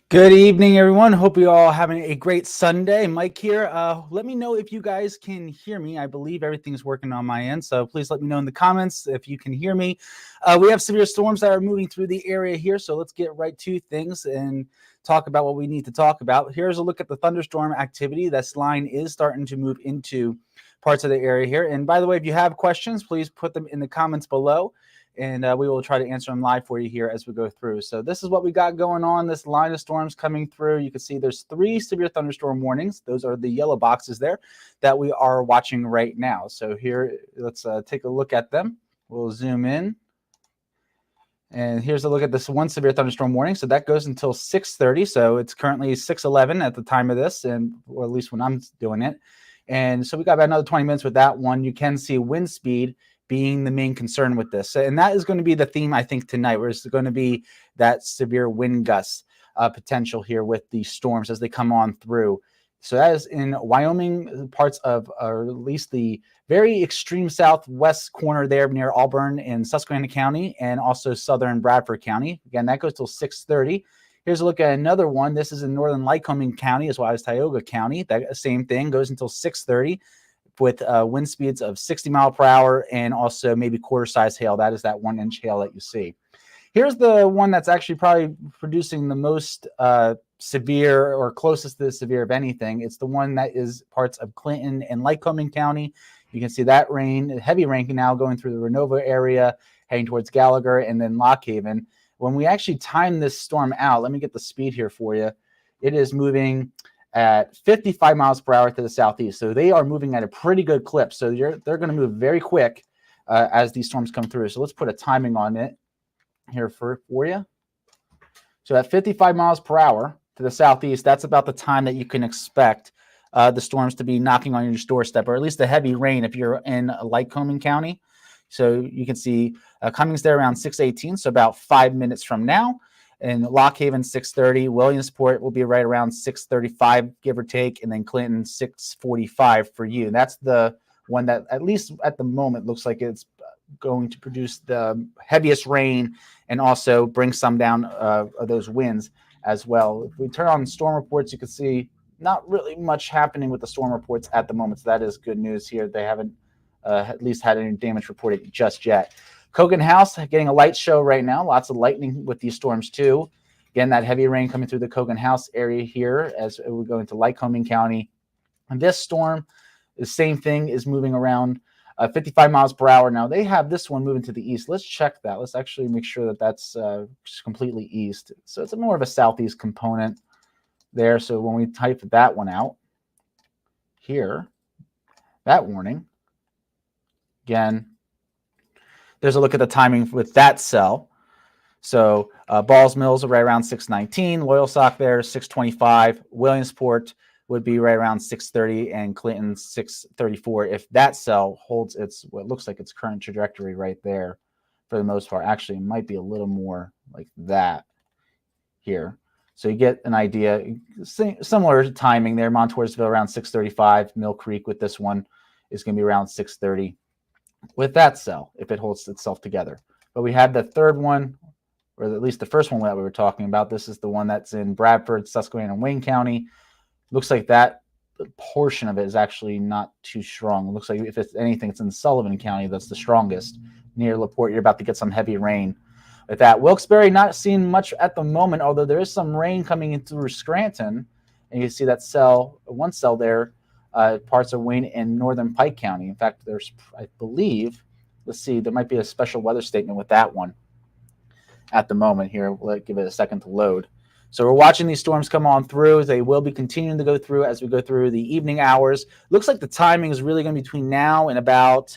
Good evening, everyone. Hope you all having a great Sunday. Mike here. Let me know if you guys can hear me. I believe everything's working on my end, so please let me know in the comments if you can hear me. We have severe storms that are moving through the area here, so let's get right to things and talk about what we need to talk about. Here's a look at the thunderstorm activity. This line is starting to move into parts of the area here. And by the way, if you have questions, please put them in the comments below, and we will try to answer them live for you here as we go through. So this is what we got going on, this line of storms coming through. You can see there's 3 severe thunderstorm warnings. Those are the yellow boxes there that we are watching right now. So here, let's take a look at them. We'll zoom in. And here's a look at this one severe thunderstorm warning. So that goes until 6:30. So it's currently 6:11 at the time of this, or at least when I'm doing it. And so we got about another 20 minutes with that one. You can see wind speed being the main concern with this. And that is going to be the theme, I think, tonight, where it's going to be that severe wind gust potential here with the storms as they come on through. So that is in Wyoming, parts of, or at least the very extreme southwest corner there near Auburn and Susquehanna County, and also southern Bradford County. Again, that goes till 6:30. Here's a look at another one. This is in northern Lycoming County as well as Tioga County. That same thing goes until 6:30 with wind speeds of 60 mile per hour and also maybe quarter-size hail. That is that 1-inch hail that you see. Here's the one that's actually probably producing the most severe or closest to the severe of anything. It's the one that is parts of Clinton and Lycoming County. You can see that rain, heavy rain now going through the Renova area, heading towards Gallagher and then Lock Haven. When we actually time this storm out, let me get the speed here for you. It is moving at 55 miles per hour to the southeast. So they are moving at a pretty good clip. So they're going to move very quick as these storms come through. So let's put a timing on it here for you. So at 55 miles per hour to the southeast, that's about the time that you can expect the storms to be knocking on your doorstep, or at least the heavy rain if you're in Lycoming County. So you can see Cummings there around 6:18, so about 5 minutes from now. And Lock Haven 6:30, Williamsport will be right around 6:35, give or take, and then Clinton 6:45 for you. And that's the one that, at least at the moment, looks like it's going to produce the heaviest rain and also bring some down of those winds as well. If we turn on storm reports, you can see not really much happening with the storm reports at the moment. So that is good news here. They haven't at least had any damage reported just yet. Cogan House getting a light show right now. Lots of lightning with these storms too. Again, that heavy rain coming through the Cogan House area here as we go into Lycoming County. And this storm, the same thing, is moving around 55 miles per hour. Now they have this one moving to the east. Let's check that. Let's actually make sure that that's completely east. So it's more of a southeast component there. So when we type that one out here, that warning, again, there's a look at the timing with that cell. So Balls Mills are right around 6:19. Loyalsock there 6:25. Williamsport would be right around 6:30, and Clinton 6:34 if that cell holds its what looks like its current trajectory right there for the most part. Actually, it might be a little more like that here. So you get an idea. Similar timing there. Montoursville around 6:35. Mill Creek with this one is going to be around 6:30 with that cell if it holds itself together. But we had the third one, or at least the first one that we were talking about. This is the one that's in Bradford, Susquehanna, and Wayne County. Looks like that portion of it is actually not too strong. It looks like if it's anything, it's in Sullivan County that's the strongest. Near LaPorte, you're about to get some heavy rain with that. Wilkes-Barre not seeing much at the moment, although there is some rain coming in through Scranton. And you see that cell, one cell there, parts of Wayne and northern Pike County. In fact, there's, I believe, let's see, there might be a special weather statement with that one at the moment here. We'll give it a second to load. So we're watching these storms come on through. They will be continuing to go through as we go through the evening hours. Looks like the timing is really going to be between now and about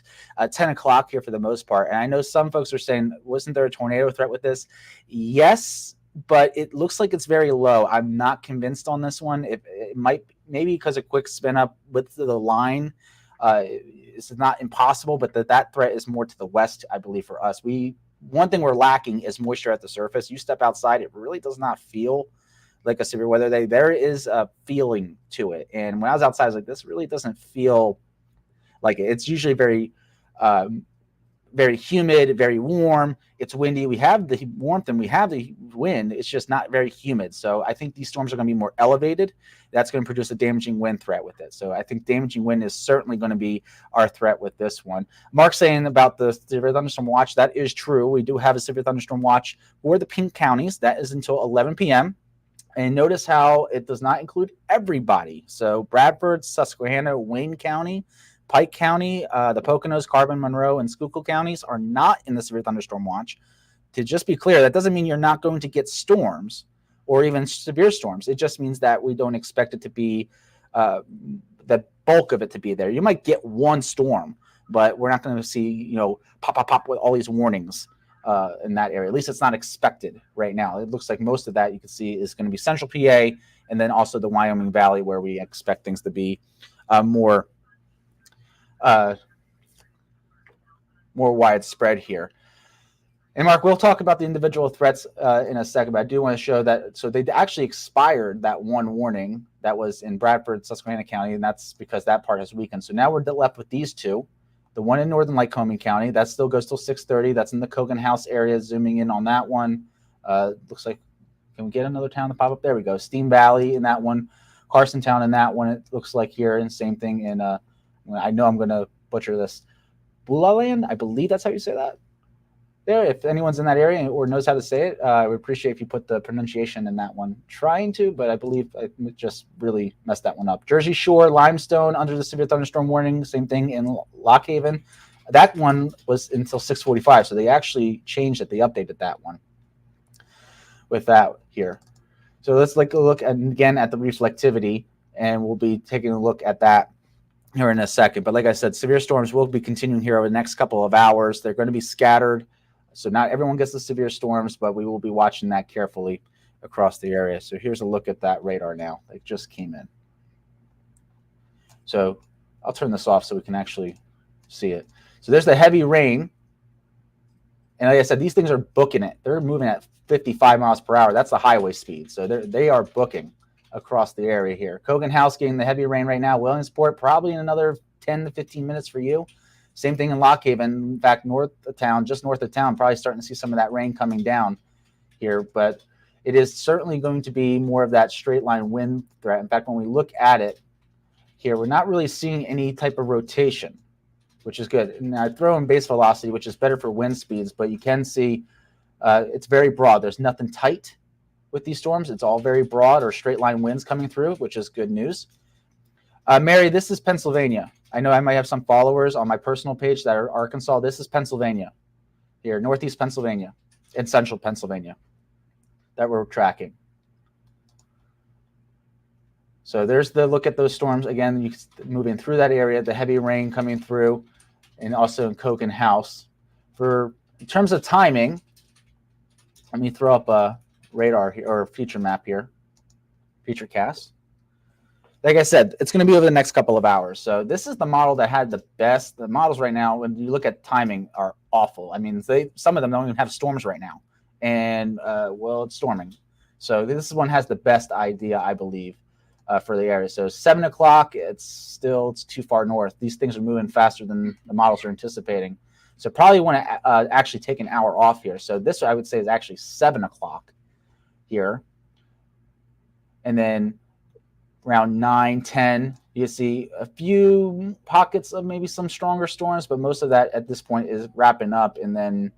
10 o'clock here for the most part. And I know some folks are saying, wasn't there a tornado threat with this? Yes, but it looks like it's very low. I'm not convinced on this one. It might, maybe because a quick spin up with the line. It's not impossible, but that threat is more to the west, I believe, for us. One thing we're lacking is moisture at the surface. You step outside, it really does not feel like a severe weather day. There is a feeling to it. And when I was outside, I was like, this really doesn't feel like it. It's usually very very humid, very warm. It's windy. We have the warmth and we have the wind. It's just not very humid. So I think these storms are going to be more elevated. That's going to produce a damaging wind threat with it. So I think damaging wind is certainly going to be our threat with this one. Mark saying about the severe thunderstorm watch, that is true. We do have a severe thunderstorm watch for the pink counties. That is until 11 p.m. And notice how it does not include everybody. So Bradford, Susquehanna, Wayne County, Pike County, the Poconos, Carbon, Monroe, and Schuylkill counties are not in the severe thunderstorm watch. To just be clear, that doesn't mean you're not going to get storms or even severe storms. It just means that we don't expect it to be the bulk of it to be there. You might get one storm, but we're not going to see, pop with all these warnings in that area. At least it's not expected right now. It looks like most of that you can see is going to be central PA and then also the Wyoming Valley, where we expect things to be more widespread here. And Mark, we'll talk about the individual threats in a second, but I do want to show that. So they actually expired that one warning that was in Bradford, Susquehanna County, and that's because that part has weakened. So now we're left with these two. The one in northern Lycoming County, that still goes till 6:30. That's in the Cogan House area. Zooming in on that one. Looks like, can we get another town to pop up? There we go. Steam Valley in that one. Carson Town in that one. It looks like here, and same thing in I know I'm going to butcher this. Bulaland, I believe that's how you say that. There, if anyone's in that area or knows how to say it, I would appreciate if you put the pronunciation in that one. Trying to, but I believe I just really messed that one up. Jersey Shore, Limestone, under the severe thunderstorm warning. Same thing in Lock Haven. That one was until 6:45, so they actually changed it. They updated that one with that here. So let's look again at the reflectivity, and we'll be taking a look at that here in a second. But like I said, severe storms will be continuing here over the next couple of hours. They're going to be scattered. So not everyone gets the severe storms, but we will be watching that carefully across the area. So here's a look at that radar now. It just came in. So I'll turn this off so we can actually see it. So there's the heavy rain. And like I said, these things are booking it. They're moving at 55 miles per hour. That's the highway speed. So they are booking across the area here. Cogan House getting the heavy rain right now. Williamsport probably in another 10 to 15 minutes for you. Same thing in Lock Haven. In fact, just north of town, probably starting to see some of that rain coming down here. But it is certainly going to be more of that straight line wind threat. In fact, when we look at it here, we're not really seeing any type of rotation, which is good. And I throw in base velocity, which is better for wind speeds, but you can see it's very broad. There's nothing tight with these storms. It's all very broad or straight line winds coming through, which is good news. Mary, this is Pennsylvania. I know I might have some followers on my personal page that are Arkansas. This is Pennsylvania here, northeast Pennsylvania and central Pennsylvania that we're tracking. So there's the look at those storms. Again, you moving through that area, the heavy rain coming through, and also in Cogan House. In terms of timing, let me throw up a radar here or a future map here, future cast. Like I said, it's going to be over the next couple of hours. So this is the model that had the best. The models right now, when you look at timing, are awful. I mean, some of them don't even have storms right now, and it's storming. So this one has the best idea, I believe, for the area. So 7 o'clock, it's too far north. These things are moving faster than the models are anticipating. So probably want to actually take an hour off here. So this, I would say, is actually 7 o'clock here. And then around 9, 10, you see a few pockets of maybe some stronger storms, but most of that at this point is wrapping up, and then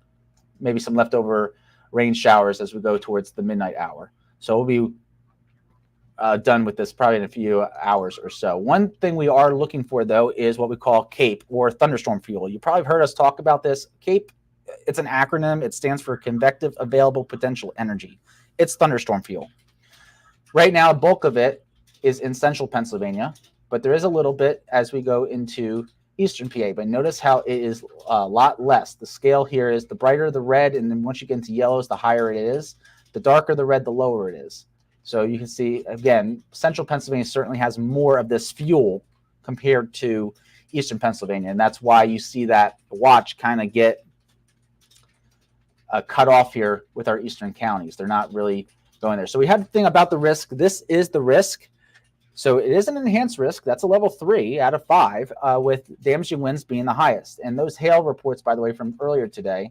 maybe some leftover rain showers as we go towards the midnight hour. So we'll be done with this probably in a few hours or so. One thing we are looking for, though, is what we call CAPE, or thunderstorm fuel. You probably heard us talk about this. CAPE, it's an acronym. It stands for Convective Available Potential Energy. It's thunderstorm fuel. Right now, a bulk of it is in central Pennsylvania, but there is a little bit as we go into eastern PA. But notice how it is a lot less. The scale here is the brighter the red, and then once you get into yellows, the higher it is. The darker the red, the lower it is. So you can see, again, central Pennsylvania certainly has more of this fuel compared to eastern Pennsylvania, and that's why you see that watch kind of get cut off here with our eastern counties. They're not really going there. So we have the thing about the risk. This is the risk. So it is an enhanced risk. That's a level 3 out of 5, with damaging winds being the highest. And those hail reports, by the way, from earlier today,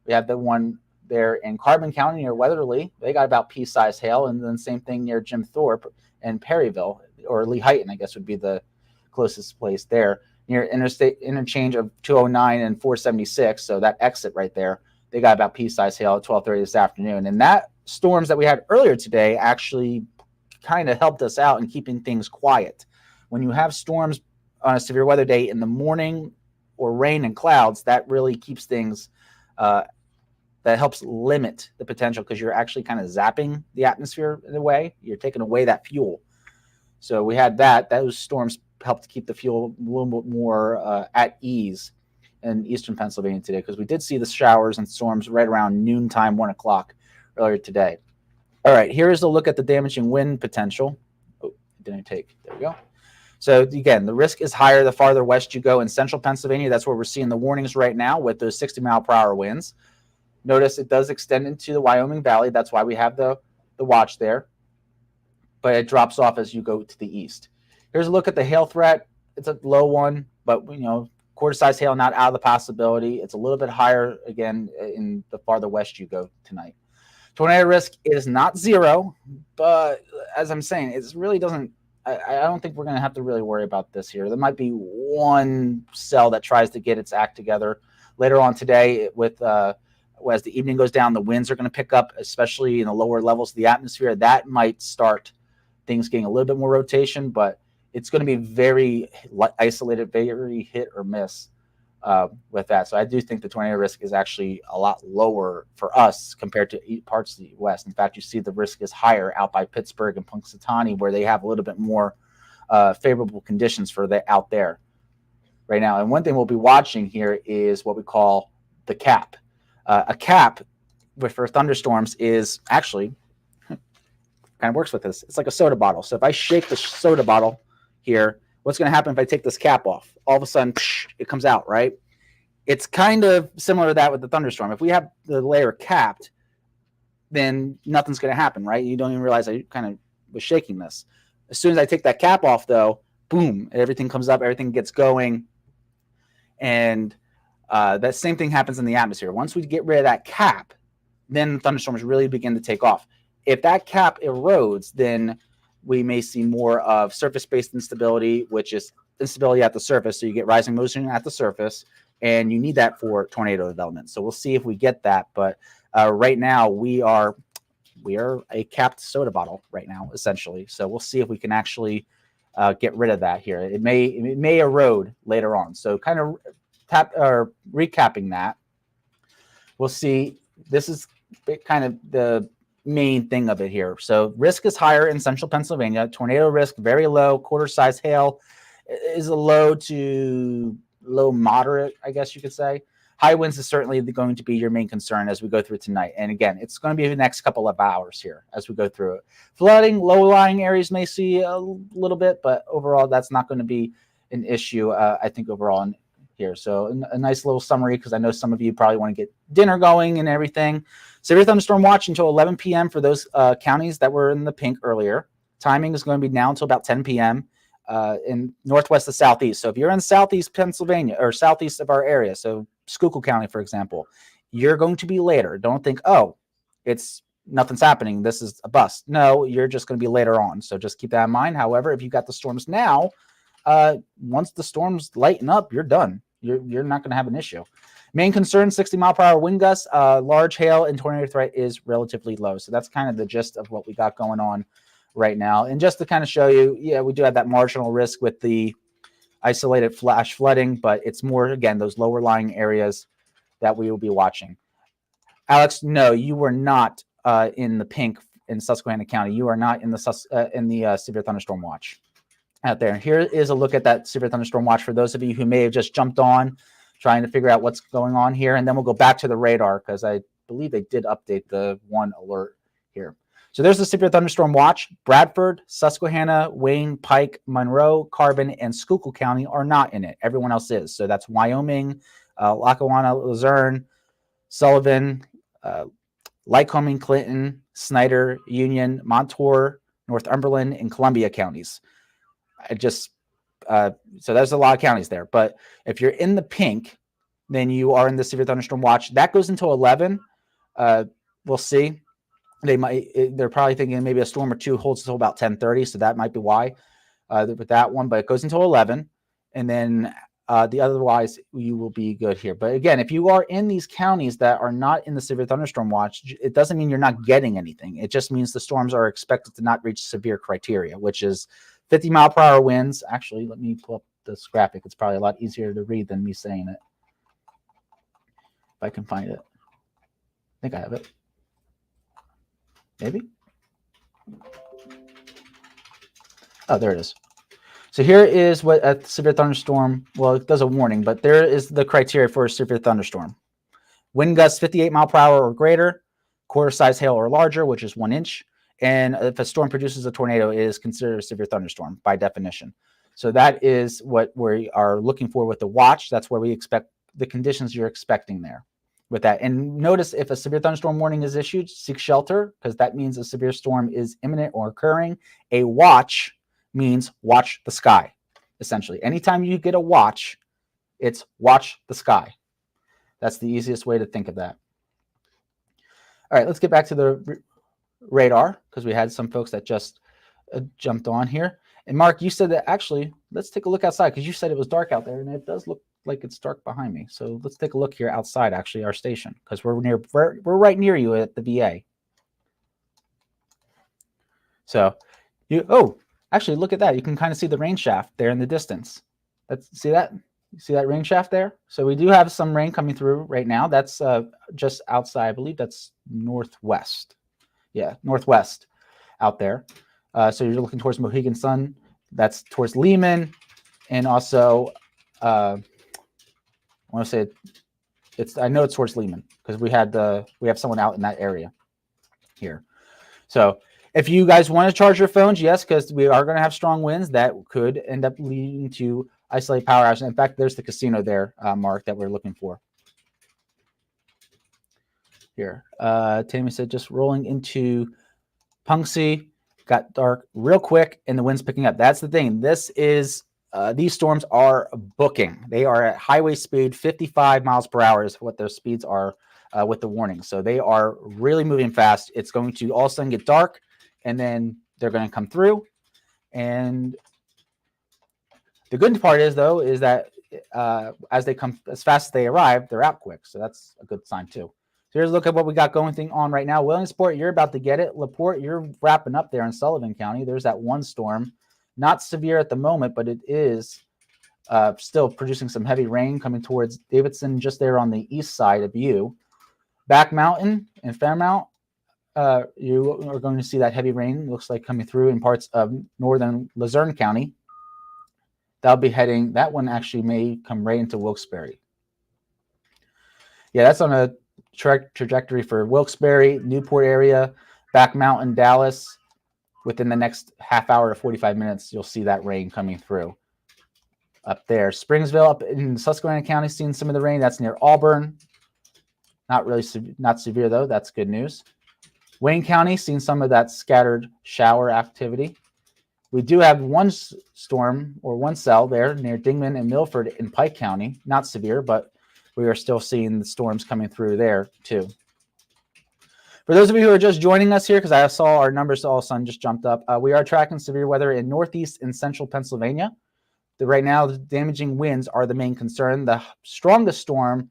we have the one there in Carbon County near Weatherly. They got about pea-sized hail, and then same thing near Jim Thorpe and Perryville, or Lehighton, I guess would be the closest place there, near interstate interchange of 209 and 476. So that exit right there, they got about pea-sized hail at 12:30 this afternoon. And that storms that we had earlier today actually kind of helped us out in keeping things quiet. When you have storms on a severe weather day in the morning, or rain and clouds, that really keeps things that helps limit the potential, because you're actually kind of zapping the atmosphere in a way. You're taking away that fuel. So we had that. Those storms helped keep the fuel a little bit more at ease in eastern Pennsylvania today, because we did see the showers and storms right around noontime, 1 o'clock earlier today. All right, here's a look at the damaging wind potential. Oh, it didn't take. There we go. So again, the risk is higher the farther west you go in central Pennsylvania. That's where we're seeing the warnings right now with those 60-mile-per-hour winds. Notice it does extend into the Wyoming Valley. That's why we have the watch there. But it drops off as you go to the east. Here's a look at the hail threat. It's a low one, but quarter-size hail not out of the possibility. It's a little bit higher, again, in the farther west you go tonight. Tornado risk is not 0, but as I'm saying, it really doesn't. I don't think we're going to have to really worry about this here. There might be one cell that tries to get its act together later on today with as the evening goes down, the winds are going to pick up, especially in the lower levels of the atmosphere. That might start things getting a little bit more rotation, but it's going to be very isolated, very hit or miss with that. So I do think the tornado risk is actually a lot lower for us compared to parts of the West. In fact, you see the risk is higher out by Pittsburgh and Punxsutawney, where they have a little bit more favorable conditions for out there right now. And one thing we'll be watching here is what we call the cap. A cap for thunderstorms is actually kind of works with this. It's like a soda bottle. So if I shake the soda bottle here, what's going to happen if I take this cap off? All of a sudden, it comes out, right? It's kind of similar to that with the thunderstorm. If we have the layer capped, then nothing's going to happen, right? You don't even realize I kind of was shaking this. As soon as I take that cap off, though, boom, everything comes up, everything gets going. And that same thing happens in the atmosphere. Once we get rid of that cap, then thunderstorms really begin to take off. If that cap erodes, then we may see more of surface-based instability, which is instability at the surface. So you get rising motion at the surface, and you need that for tornado development. So we'll see if we get that. But right now, we are a capped soda bottle right now, essentially. So we'll see if we can actually get rid of that here. It may erode later on. So kind of recapping that, we'll see. This is kind of the main thing of it here. So risk is higher in central Pennsylvania. Tornado risk very low. Quarter-size hail is a low to low moderate, I guess you could say. High winds is certainly going to be your main concern as we go through tonight. And again, it's going to be the next couple of hours here as we go through it. Flooding, low-lying areas may see a little bit, but overall, that's not going to be an issue, I think, overall here. So a nice little summary, because I know some of you probably want to get dinner going and everything. Severe thunderstorm watch until 11 p.m. for those counties that were in the pink earlier. Timing is going to be now until about 10 p.m. In northwest to southeast. So if you're in southeast Pennsylvania or southeast of our area, so Schuylkill County, for example, you're going to be later. Don't think, oh, nothing's happening, this is a bust. No, you're just going to be later on. So just keep that in mind. However, if you got the storms now, once the storms lighten up, you're done. You're not going to have an issue. Main concern, 60-mile-per-hour wind gusts, large hail, and tornado threat is relatively low. So that's kind of the gist of what we got going on right now. And just to kind of show you, yeah, we do have that marginal risk with the isolated flash flooding, but it's more, again, those lower lying areas that we will be watching. Alex, no, you were not in the pink in Susquehanna County. You are not in the severe thunderstorm watch out there. And here is a look at that severe thunderstorm watch for those of you who may have just jumped on trying to figure out what's going on here. And then we'll go back to the radar, because I believe they did update the one alert here. So there's the severe thunderstorm watch. Bradford, Susquehanna, Wayne, Pike, Monroe, Carbon, and Schuylkill County are not in it. Everyone else is. So that's Wyoming, Lackawanna, Luzerne, Sullivan, Lycoming, Clinton, Snyder, Union, Montour, Northumberland, and Columbia counties. So there's a lot of counties there. But if you're in the pink, then you are in the severe thunderstorm watch. That goes until 11. We'll see. They're probably thinking maybe a storm or two holds until about 10:30, so that might be why with that one. But it goes until 11, and then otherwise you will be good here. But again, if you are in these counties that are not in the severe thunderstorm watch, it doesn't mean you're not getting anything. It just means the storms are expected to not reach severe criteria, which is 50-mile-per-hour winds. Actually, let me pull up this graphic. It's probably a lot easier to read than me saying it. If I can find it. I think I have it. Maybe. Oh, there it is. So here is what a severe thunderstorm, well, it does a warning, but there is the criteria for a severe thunderstorm. Wind gusts 58 mile per hour or greater, quarter size hail or larger, which is 1 inch. And if a storm produces a tornado, it is considered a severe thunderstorm by definition. So that is what we are looking for with the watch. That's where we expect the conditions you're expecting there with that. And notice if a severe thunderstorm warning is issued, seek shelter, because that means a severe storm is imminent or occurring. A watch means watch the sky, essentially. Anytime you get a watch, it's watch the sky. That's the easiest way to think of that. All right, let's get back to the radar, because we had some folks that just jumped on here. And Mark, you said that actually, let's take a look outside, because you said it was dark out there, and it does look like it's dark behind me. So let's take a look here outside, actually, our station, because we're right near you at the VA. So actually, look at that. You can kind of see the rain shaft there in the distance. See that? You see that rain shaft there? So we do have some rain coming through right now. That's just outside. I believe that's northwest. Yeah, northwest out there. So you're looking towards Mohegan Sun. That's towards Lehman. And also, I want to say I know it's towards Lehman, because we have someone out in that area here. So if you guys want to charge your phones, yes, because we are going to have strong winds that could end up leading to isolated power outages. In fact, there's the casino there, Mark, that we're looking for. Here, Tammy said just rolling into Punxsutawney, got dark real quick, and the wind's picking up. That's the thing. This is these storms are booking. They are at highway speed, 55 miles per hour is what their speeds are with the warning. So they are really moving fast. It's going to all of a sudden get dark, and then they're going to come through. And the good part is, though, is that as they come, as fast as they arrive, they're out quick. So that's a good sign, too. So here's a look at what we got going on right now. Williamsport, you're about to get it. LaPorte, you're wrapping up there in Sullivan County. There's that one storm. Not severe at the moment, but it is still producing some heavy rain coming towards Davidson, just there on the east side of you. Back Mountain and Fairmount, you are going to see that heavy rain, looks like, coming through in parts of northern Luzerne County. That'll be heading, that one actually may come right into Wilkes-Barre. Yeah, that's on a trajectory for Wilkes-Barre, Newport area, Back Mountain, Dallas. Within the next half hour to 45 minutes, you'll see that rain coming through up there. Springsville up in Susquehanna County, seeing some of the rain. That's near Auburn. Not really, not severe though. That's good news. Wayne County, seeing some of that scattered shower activity. We do have one storm or one cell there near Dingman and Milford in Pike County. Not severe, but we are still seeing the storms coming through there too. For those of you who are just joining us here, because I saw our numbers all of a sudden just jumped up, we are tracking severe weather in northeast and central Pennsylvania. Right now, the damaging winds are the main concern. The strongest storm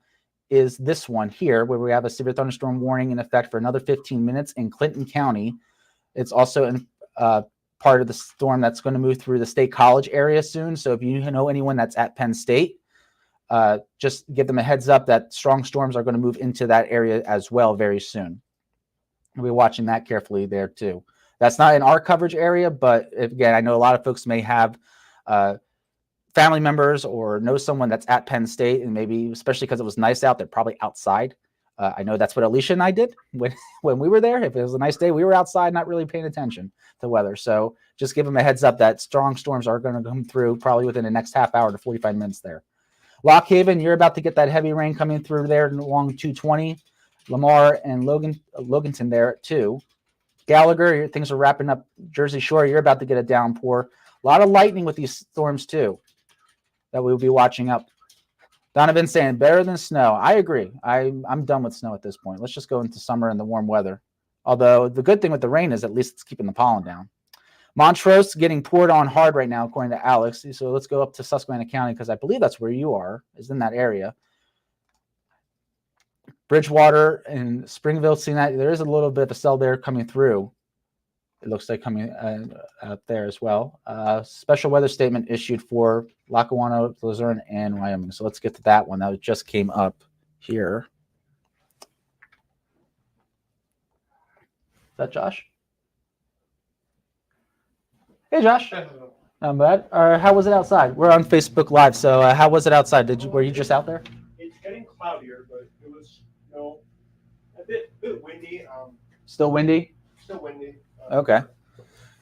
is this one here, where we have a severe thunderstorm warning in effect for another 15 minutes in Clinton County. It's also in part of the storm that's going to move through the State College area soon. So if you know anyone that's at Penn State, just give them a heads up that strong storms are going to move into that area as well very soon. We'll be watching that carefully there too. That's not in our coverage area, but again, I know a lot of folks may have family members or know someone that's at Penn State, and maybe, especially because it was nice out, they're probably outside. I know that's what Alicia and I did when we were there. If it was a nice day, we were outside, not really paying attention to weather. So just give them a heads up that strong storms are going to come through probably within the next half hour to 45 minutes there. Lock Haven, you're about to get that heavy rain coming through there along 220. Lamar and Loganton there too. Gallagher, things are wrapping up. Jersey Shore, you're about to get a downpour. A lot of lightning with these storms too that we'll be watching up. Donovan saying better than snow. I agree. I'm done with snow at this point. Let's just go into summer and the warm weather. Although the good thing with the rain is at least it's keeping the pollen down. Montrose getting poured on hard right now, according to Alex. So let's go up to Susquehanna County because I believe that's where you are, is in that area. Bridgewater and Springville, seeing that there is a little bit of a cell there coming through. It looks like coming out there as well. Special weather statement issued for Lackawanna, Luzerne, and Wyoming. So let's get to that one. That just came up here. Is that Josh? Hey, Josh. Not bad. How was it outside? We're on Facebook Live, so how was it outside? Were you just out there? It's getting cloudier, but it was a bit windy. Still windy? Still windy. Okay.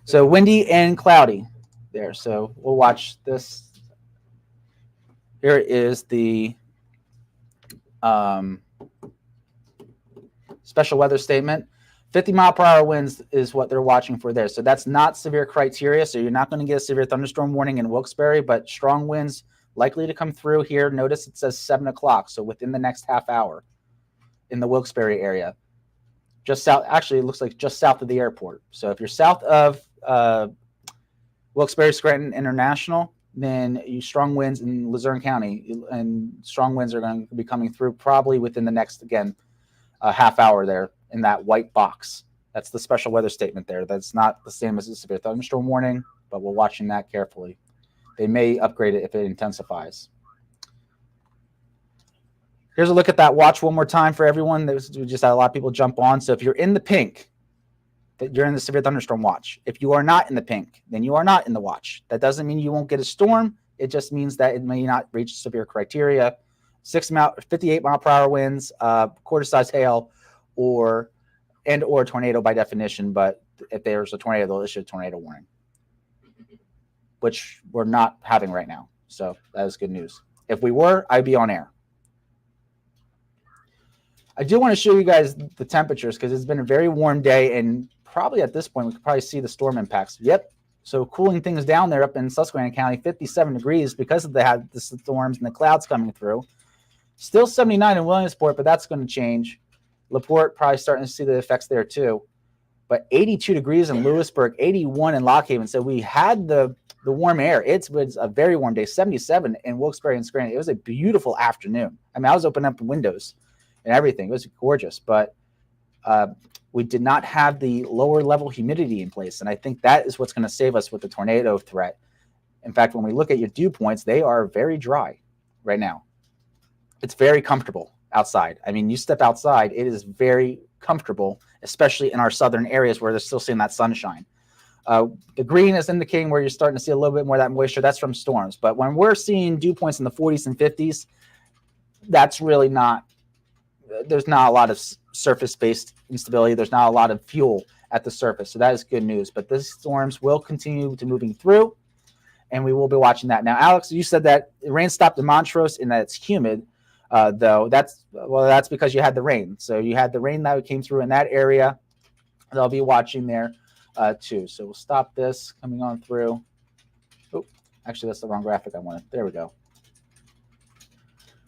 So windy and cloudy there. So we'll watch this. Here is the special weather statement. 50-mile-per-hour winds is what they're watching for there. So that's not severe criteria. So you're not going to get a severe thunderstorm warning in Wilkes-Barre, but strong winds likely to come through here. Notice it says 7 o'clock. So within the next half hour in the Wilkes-Barre area. Just south, actually, it looks like just south of the airport. So if you're south of Wilkes-Barre Scranton International, then strong winds in Luzerne County, and strong winds are going to be coming through probably within the next, again, half hour there in that white box. That's the special weather statement there. That's not the same as a severe thunderstorm warning, but we're watching that carefully. They may upgrade it if it intensifies. Here's a look at that watch one more time for everyone. We just had a lot of people jump on. So if you're in the pink, that you're in the severe thunderstorm watch. If you are not in the pink, then you are not in the watch. That doesn't mean you won't get a storm. It just means that it may not reach severe criteria. 58-mile-per-hour winds, quarter-size hail, or tornado by definition. But if there's a tornado, they'll issue a tornado warning, which we're not having right now. So that is good news. If we were, I'd be on air. I do want to show you guys the temperatures because it's been a very warm day, and probably at this point we could probably see the storm impacts. Yep. So cooling things down there up in Susquehanna County, 57 degrees because they had the storms and the clouds coming through. Still 79 in Williamsport, but that's going to change. LaPorte probably starting to see the effects there too. But 82 degrees in Lewisburg, 81 in Lock Haven. So we had the warm air. It was a very warm day, 77 in Wilkes-Barre and Scranton. It was a beautiful afternoon. I mean, I was opening up the windows and everything. It was gorgeous, but we did not have the lower level humidity in place. And I think that is what's going to save us with the tornado threat. In fact, when we look at your dew points, they are very dry right now. It's very comfortable outside. I mean, you step outside, it is very comfortable, especially in our southern areas where they're still seeing that sunshine. The green is indicating where you're starting to see a little bit more of that moisture. That's from storms. But when we're seeing dew points in the 40s and 50s, that's really not, there's not a lot of surface-based instability. There's not a lot of fuel at the surface. So that is good news. But these storms will continue to moving through, and we will be watching that. Now, Alex, you said that the rain stopped in Montrose and that it's humid, though. That's because you had the rain. So you had the rain that came through in that area. They'll be watching there too. So we'll stop this coming on through. Oh, actually, that's the wrong graphic I wanted. There we go.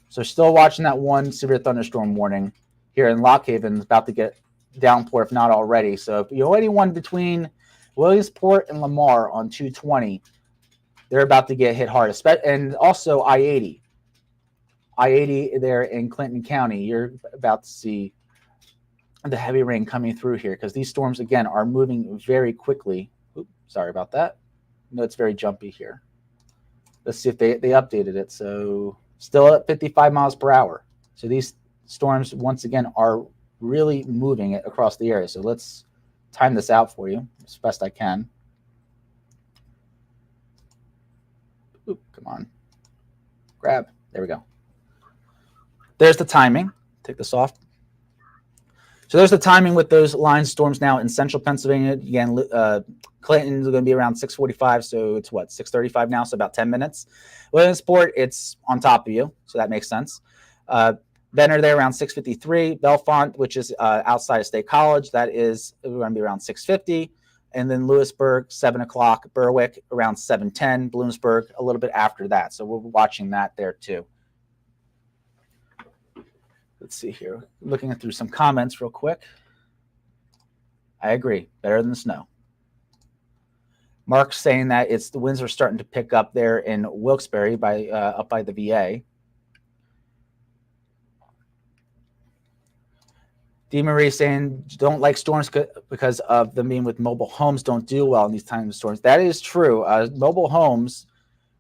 So still watching that one severe thunderstorm warning here in Lock Haven, about to get downpour, if not already. So if you know anyone between Williamsport and Lamar on 220, they're about to get hit hard. And also I-80. I-80 there in Clinton County, you're about to see the heavy rain coming through here because these storms, again, are moving very quickly. Oops, sorry about that. No, it's very jumpy here. Let's see if they updated it. So still at 55 miles per hour. So these storms, once again, are really moving it across the area. So let's time this out for you as best I can. Oop, come on. Grab. There we go. There's the timing. Take this off. So there's the timing with those line storms now in central Pennsylvania. Again, Clinton's going to be around 6:45, so it's what, 6:35 now, so about 10 minutes. Williamsport, it's on top of you, so that makes sense. Benner there around 653. Bellefonte, which is outside of State College, that is going to be around 650. And then Lewisburg, 7 o'clock. Berwick around 7:10. Bloomsburg a little bit after that. So we're watching that there too. Let's see here. Looking through some comments real quick. I agree. Better than the snow. Mark's saying that the winds are starting to pick up there in Wilkes-Barre up by the VA. D. Marie saying don't like storms because of them being with mobile homes don't do well in these times of storms. That is true. Mobile homes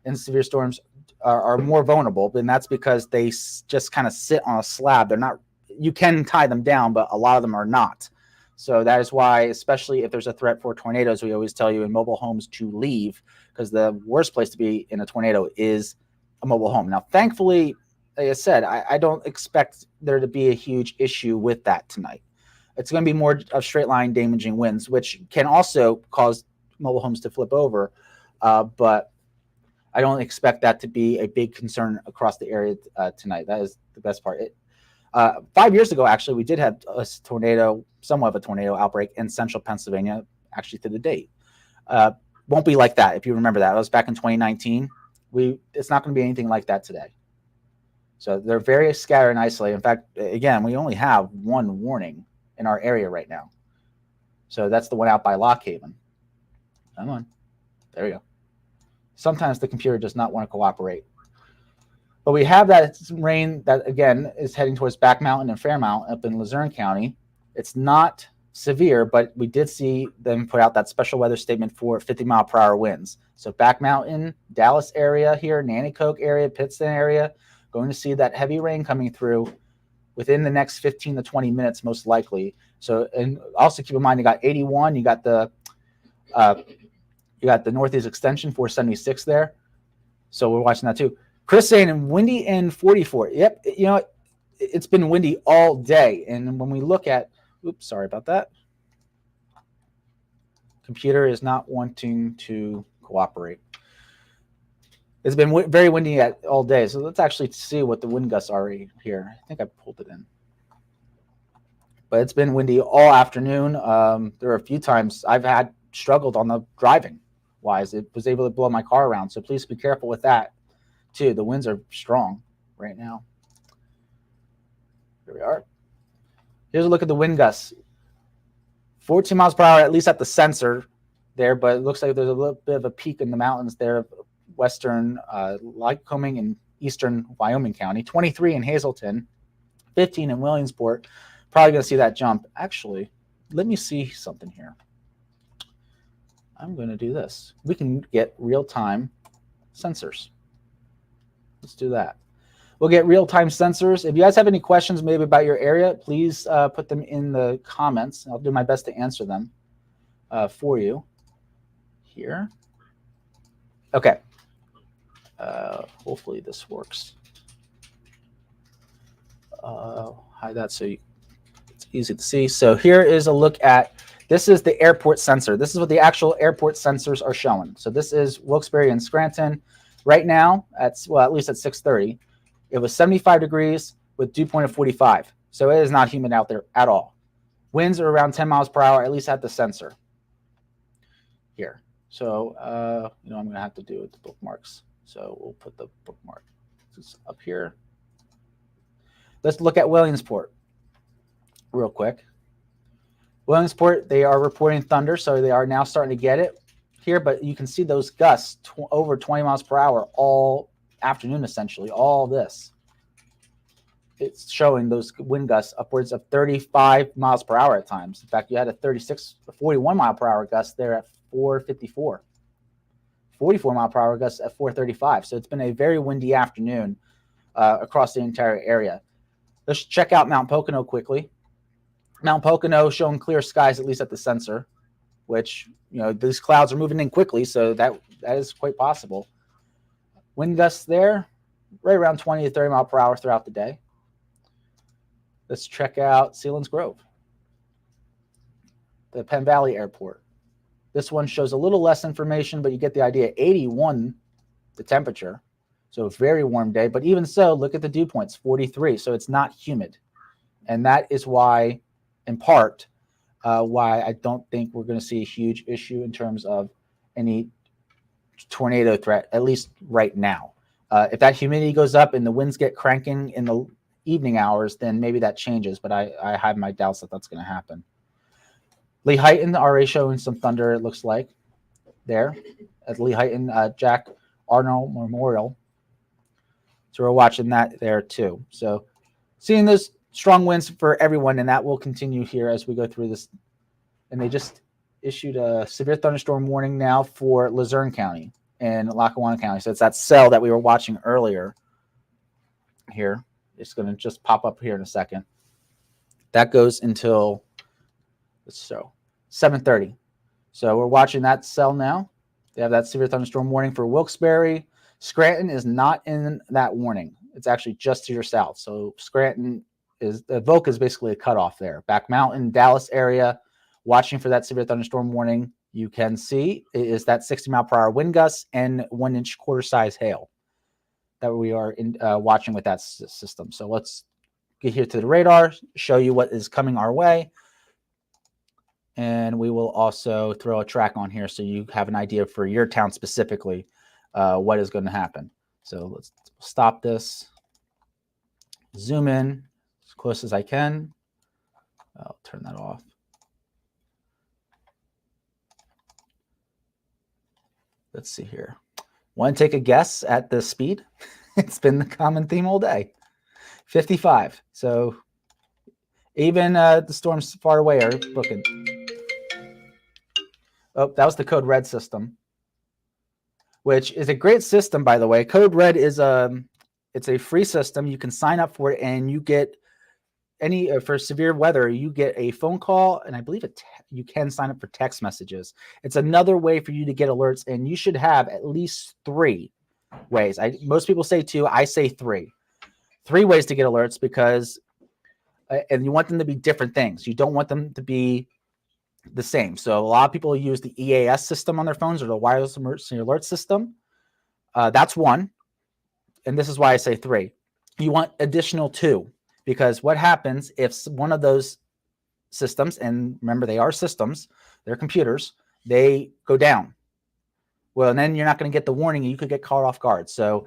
in severe storms are more vulnerable, and that's because they just kind of sit on a slab. They're not. You can tie them down, but a lot of them are not. So that is why, especially if there's a threat for tornadoes, we always tell you in mobile homes to leave, because the worst place to be in a tornado is a mobile home. Now, thankfully, like I said, I don't expect there to be a huge issue with that tonight. It's going to be more of straight line damaging winds, which can also cause mobile homes to flip over. But I don't expect that to be a big concern across the area tonight. That is the best part. 5 years ago, actually, we did have a tornado, somewhat of a tornado outbreak in central Pennsylvania, actually to the date. Won't be like that, if you remember that. That was back in 2019. It's not going to be anything like that today. So they're very scattered and isolated. In fact, again, we only have one warning in our area right now. So that's the one out by Lock Haven. Come on. There we go. Sometimes the computer does not want to cooperate. But we have that rain that, again, is heading towards Back Mountain and Fairmount up in Luzerne County. It's not severe, but we did see them put out that special weather statement for 50-mile-per-hour winds. So Back Mountain, Dallas area here, Nanticoke area, Pittston area, going to see that heavy rain coming through within the next 15 to 20 minutes, most likely. So, and also keep in mind, you got 81, you got the Northeast Extension 476 there. So we're watching that too. Chris saying windy in 44. Yep, you know, it's been windy all day. And when we look at, oops, sorry about that. Computer is not wanting to cooperate. It's been very windy all day. So let's actually see what the wind gusts are here. I think I pulled it in. But it's been windy all afternoon. There are a few times I've struggled on the driving wise. It was able to blow my car around. So please be careful with that too. The winds are strong right now. Here we are. Here's a look at the wind gusts. 14 miles per hour, at least at the sensor there, but it looks like there's a little bit of a peak in the mountains there, western Lycoming and eastern Wyoming County. 23 in Hazleton, 15 in Williamsport. Probably going to see that jump. Actually, let me see something here. I'm going to do this. We can get real-time sensors. Let's do that. We'll get real-time sensors. If you guys have any questions maybe about your area, please put them in the comments. I'll do my best to answer them for you here. Okay. Hopefully this works. Hide that so it's easy to see. So here is a look at, this is the airport sensor. This is what the actual airport sensors are showing. So this is Wilkes-Barre and Scranton. Right now, at least at 6:30, it was 75 degrees with dew point of 45. So it is not humid out there at all. Winds are around 10 miles per hour, at least at the sensor here. So, I'm going to have to do it with the bookmarks. So we'll put the bookmark up here. Let's look at Williamsport real quick. Williamsport, they are reporting thunder, so they are now starting to get it here, but you can see those gusts over 20 miles per hour all afternoon, essentially. All this, it's showing those wind gusts upwards of 35 miles per hour at times. In fact, you had a 41 mile per hour gust there at 4:54, 44 mile per hour gust at 4:35. So it's been a very windy afternoon across the entire area. Let's check out Mount Pocono quickly. Mount Pocono showing clear skies, at least at the sensor, which, these clouds are moving in quickly, so that is quite possible. Wind gusts there, right around 20 to 30 mile per hour throughout the day. Let's check out Sealands Grove, the Penn Valley Airport. This one shows a little less information, but you get the idea. 81, the temperature. So a very warm day. But even so, look at the dew points, 43. So it's not humid. And that is why, in part, why I don't think we're going to see a huge issue in terms of any tornado threat, at least right now. If that humidity goes up and the winds get cranking in the evening hours, then maybe that changes. But I have my doubts that that's going to happen. Lehighton already showing some thunder, it looks like, there at Lehighton Jack Arnold Memorial. So we're watching that there too. So seeing those strong winds for everyone, and that will continue here as we go through this. And they just issued a severe thunderstorm warning now for Luzerne County and Lackawanna County. So it's that cell that we were watching earlier here. It's going to just pop up here in a second. That goes until, so 7:30. So we're watching that cell now. They have that severe thunderstorm warning for Wilkes-Barre. Scranton is not in that warning. It's actually just to your south. So Scranton is, Evoca is basically a cutoff there. Back Mountain, Dallas area, watching for that severe thunderstorm warning. You can see it is that 60-mile-per-hour wind gusts and 1-inch quarter-size hail that we are watching with that system. So let's get here to the radar, show you what is coming our way. And we will also throw a track on here so you have an idea for your town specifically what is going to happen. So let's stop this, zoom in as close as I can. I'll turn that off. Let's see here. Want to take a guess at the speed? It's been the common theme all day. 55. So even the storms far away are booking. Oh, that was the Code Red system, which is a great system, by the way. Code Red is it's a free system. You can sign up for it, and you get any for severe weather. You get a phone call, and I believe you can sign up for text messages. It's another way for you to get alerts, and you should have at least 3 ways. Most people say 2. I say 3. 3 ways to get alerts because, and you want them to be different things. You don't want them to be the same. So a lot of people use the EAS system on their phones or the wireless emergency alert system. That's 1. And this is why I say 3. You want additional 2, because what happens if one of those systems, and remember they are systems, they're computers, they go down. Well, and then you're not going to get the warning and you could get caught off guard. So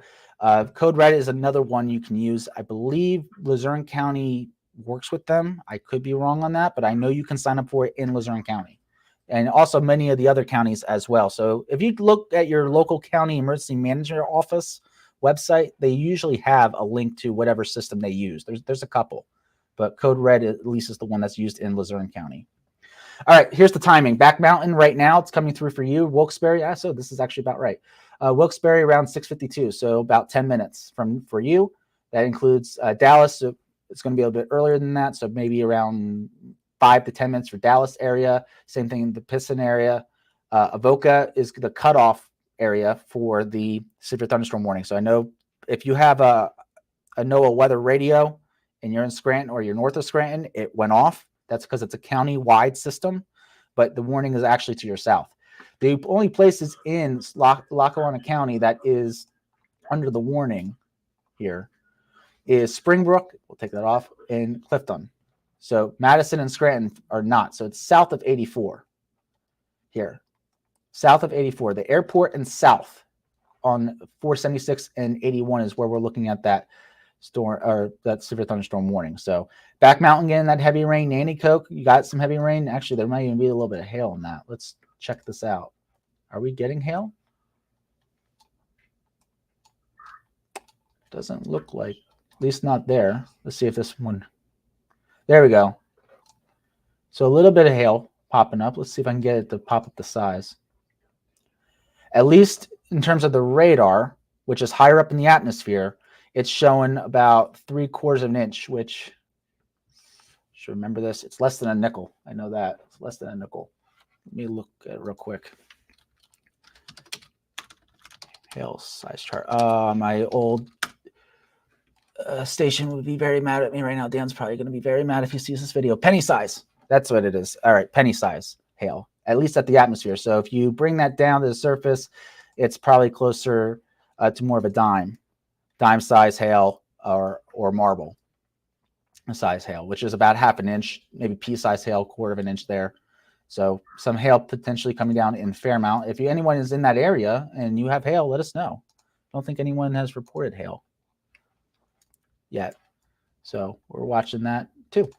Code Red is another one you can use. I believe Luzerne County works with them. I could be wrong on that, but I know you can sign up for it in Luzerne County and also many of the other counties as well. So if you look at your local county emergency manager office website, they usually have a link to whatever system they use. There's a couple, but Code Red at least is the one that's used in Luzerne County. All right, here's the timing. Back Mountain right now, it's coming through for you. Wilkes-Barre, so this is actually about right. Wilkes-Barre around 6:52, so about 10 minutes for you. That includes Dallas, so it's going to be a little bit earlier than that, so maybe around 5 to 10 minutes for Dallas area. Same thing in the Piston area. Evoca is the cutoff area for the severe thunderstorm warning. So I know if you have a NOAA weather radio and you're in Scranton or you're north of Scranton, it went off. That's because it's a county-wide system, but the warning is actually to your south. The only places in Lackawanna County that is under the warning here is Springbrook, we'll take that off, and Clifton. So Madison and Scranton are not. So it's south of 84 here. South of 84. The airport and south on 476 and 81 is where we're looking at that storm or that severe thunderstorm warning. So Back Mountain getting that heavy rain. Nanticoke, you got some heavy rain. Actually, there might even be a little bit of hail in that. Let's check this out. Are we getting hail? Doesn't look like, at least not there. Let's see if this one, there we go. So a little bit of hail popping up. Let's see if I can get it to pop up the size. At least in terms of the radar, which is higher up in the atmosphere, it's showing about 3/4 of an inch, which, should remember this, it's less than a nickel. I know that. It's less than a nickel. Let me look at it real quick. Hail size chart. My old station would be very mad at me right now. Dan's probably going to be very mad if he sees this video. Penny size. That's what it is. All right, penny size hail, at least at the atmosphere. So if you bring that down to the surface, it's probably closer to more of a dime. dime size hail or marble size hail, which is about half an inch, maybe pea size hail, quarter of an inch there. So some hail potentially coming down in Fairmount. If anyone is in that area and you have hail, let us know. I don't think anyone has reported hail yet. So we're watching that too.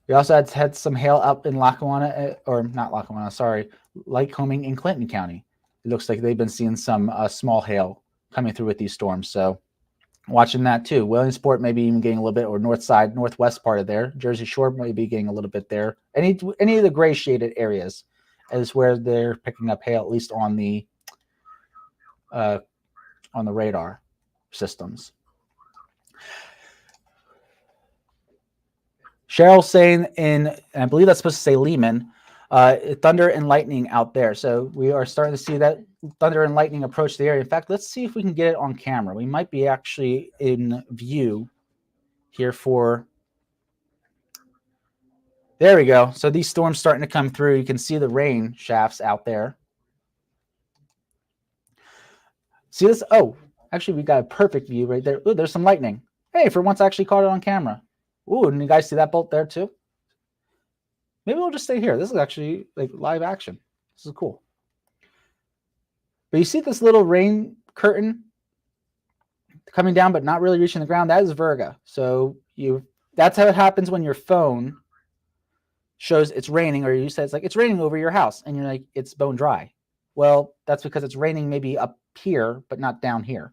We also had some hail up in Lackawanna, or not Lackawanna, sorry, Lycoming in Clinton County. It looks like they've been seeing some small hail coming through with these storms. So watching that too. Williamsport maybe even getting a little bit, or north side, northwest part of there. Jersey Shore maybe getting a little bit there. Any of the gray shaded areas is where they're picking up hail, at least on the radar systems. Cheryl saying and I believe that's supposed to say Lehman, thunder and lightning out there. So we are starting to see that thunder and lightning approach the area. In fact, let's see if we can get it on camera. We might be actually in view here for, there we go. So these storms starting to come through. You can see the rain shafts out there. See this? Oh, actually we got a perfect view right there. Ooh, there's some lightning. Hey, for once I actually caught it on camera. Ooh, and you guys see that bolt there too? Maybe we'll just stay here. This is actually like live action. This is cool. But you see this little rain curtain coming down, but not really reaching the ground? That is Virga. So that's how it happens when your phone shows it's raining, or you say it's like it's raining over your house, and you're like, it's bone dry. Well, that's because it's raining maybe up here, but not down here.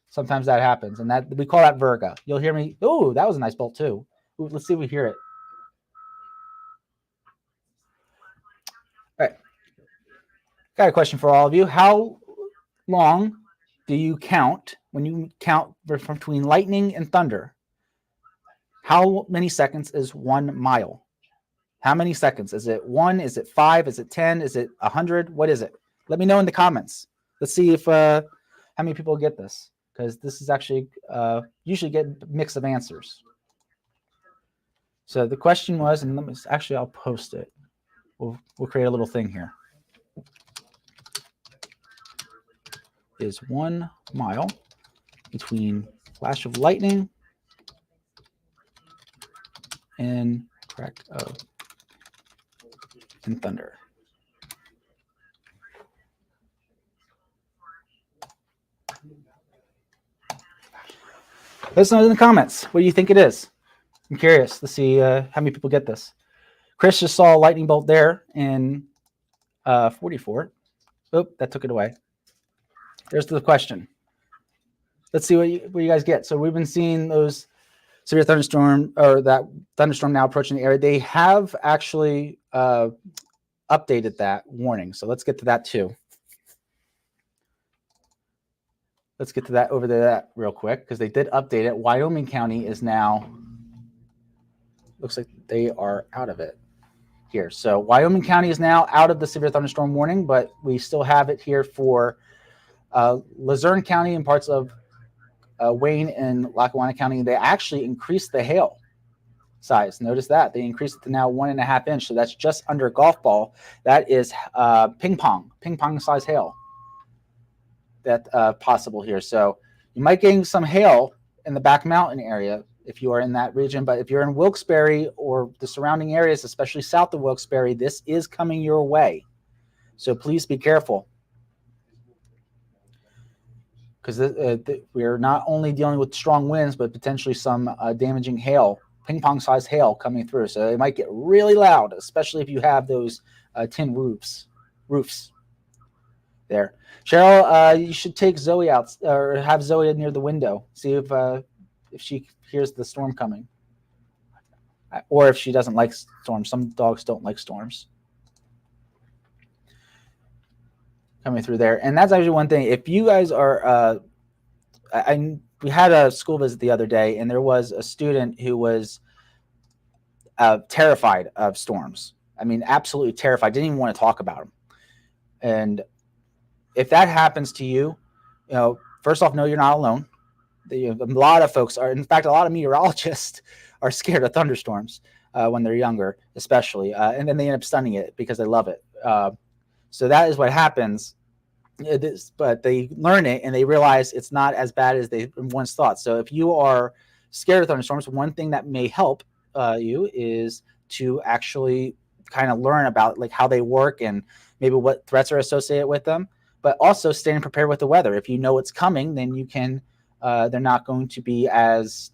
Sometimes that happens, and that we call that Virga. You'll hear me. Oh, that was a nice bolt too. Ooh, let's see if we hear it. All right. Got a question for all of you. How long do you count when you count between lightning and thunder? How many seconds is 1 mile? How many seconds? Is it 1? Is it 5? Is it 10? Is it 100? What is it? Let me know in the comments. Let's see if how many people get this, because this is actually usually get a mix of answers. So the question was, and I'll post it. We'll create a little thing here. Is 1 mile between flash of lightning and crack of and thunder? Let us know in the comments. What do you think it is? I'm curious to see how many people get this. Chris just saw a lightning bolt there in 44. Oh, that took it away. There's the question. Let's see what you guys get. So we've been seeing those severe thunderstorm, or that thunderstorm now approaching the area. They have actually updated that warning. So let's get to that too. Let's get to that over there that real quick, because they did update it. Wyoming County is now, looks like they are out of it here. So Wyoming County is now out of the severe thunderstorm warning, but we still have it here for Luzerne County and parts of Wayne and Lackawanna County. They actually increased the hail size. Notice that they increased it to now 1.5 inch. So that's just under a golf ball. That is ping pong size hail that possible here. So you might gain some hail in the back mountain area if you are in that region. But if you're in Wilkes-Barre or the surrounding areas, especially south of Wilkes-Barre, this is coming your way. So please be careful, because we are not only dealing with strong winds, but potentially some damaging hail, ping pong size hail coming through. So it might get really loud, especially if you have those tin roofs there. Cheryl, you should take Zoe out, or have Zoe near the window. See if she hears the storm coming, or if she doesn't like storms. Some dogs don't like storms coming through there. And that's actually one thing. If you guys are, we had a school visit the other day, and there was a student who was terrified of storms. I mean, absolutely terrified. Didn't even want to talk about them. And if that happens to you, first off, know you're not alone. A lot of folks are, in fact, a lot of meteorologists are scared of thunderstorms when they're younger, especially, and then they end up stunning it because they love it. So that is what happens but they learn it and they realize it's not as bad as they once thought. So if you are scared of thunderstorms, one thing that may help you is to actually kind of learn about like how they work and maybe what threats are associated with them, but also staying prepared with the weather. If you know it's coming, then you can they're not going to be as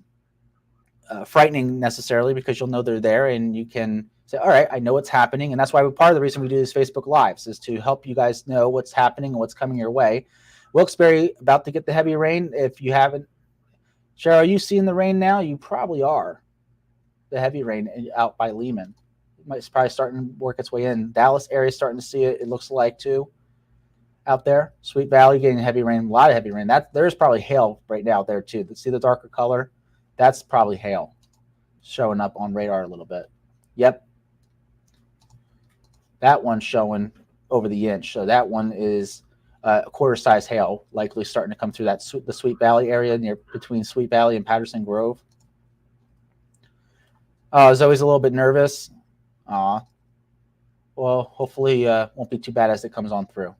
frightening necessarily, because you'll know they're there and you can say, all right, I know what's happening. And that's why part of the reason we do these Facebook Lives is to help you guys know what's happening and what's coming your way. Wilkes-Barre about to get the heavy rain. If you haven't, Cheryl, are you seeing the rain now? You probably are. The heavy rain out by Lehman. It's probably starting to work its way in. Dallas area starting to see it, it looks like, too. Out there. Sweet Valley getting heavy rain, a lot of heavy rain. There's probably hail right now there, too. See the darker color? That's probably hail showing up on radar a little bit. Yep. That one's showing over the inch. So that one is a quarter-size hail, likely starting to come through the Sweet Valley area near between Sweet Valley and Patterson Grove. I was always a little bit nervous. Well, hopefully won't be too bad as it comes on through.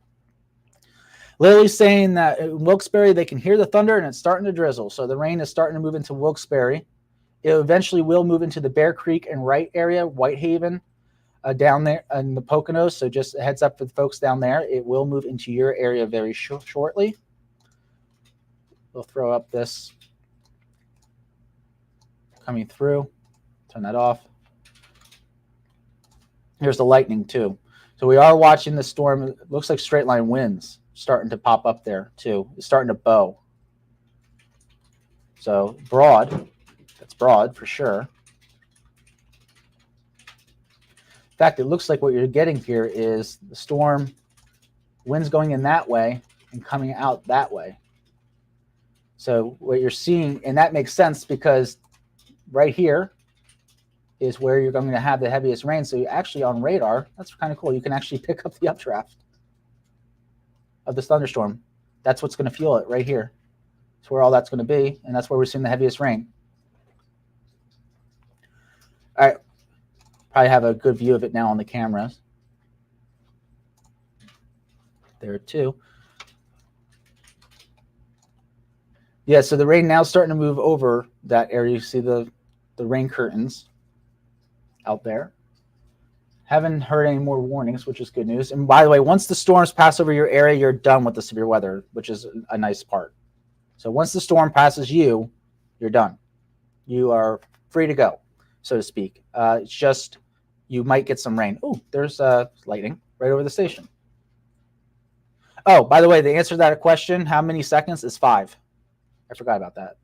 Lily's saying that in Wilkes-Barre, they can hear the thunder and it's starting to drizzle. So the rain is starting to move into Wilkes-Barre. It eventually will move into the Bear Creek and Wright area, Whitehaven, down there in the Poconos. So just a heads up for the folks down there. It will move into your area very shortly. We'll throw up this coming through. Turn that off. Here's the lightning too. So we are watching the storm. It looks like straight line winds starting to pop up there too. It's starting to bow. So broad. That's broad for sure. In fact, it looks like what you're getting here is the storm winds going in that way and coming out that way. So what you're seeing, and that makes sense because right here is where you're going to have the heaviest rain. So you actually on radar, that's kind of cool. You can actually pick up the updraft of this thunderstorm. That's what's going to fuel it right here. That's where all that's going to be, and that's where we're seeing the heaviest rain. All right, probably have a good view of it now on the cameras. There too. Yeah, so the rain now is starting to move over that area. You see the rain curtains out there. Haven't heard any more warnings, which is good news. And by the way, once the storms pass over your area, you're done with the severe weather, which is a nice part. So once the storm passes you, you're done. You are free to go, so to speak. It's just you might get some rain. Oh, there's lightning right over the station. Oh, by the way, the answer to that question, how many seconds, is 5. I forgot about that.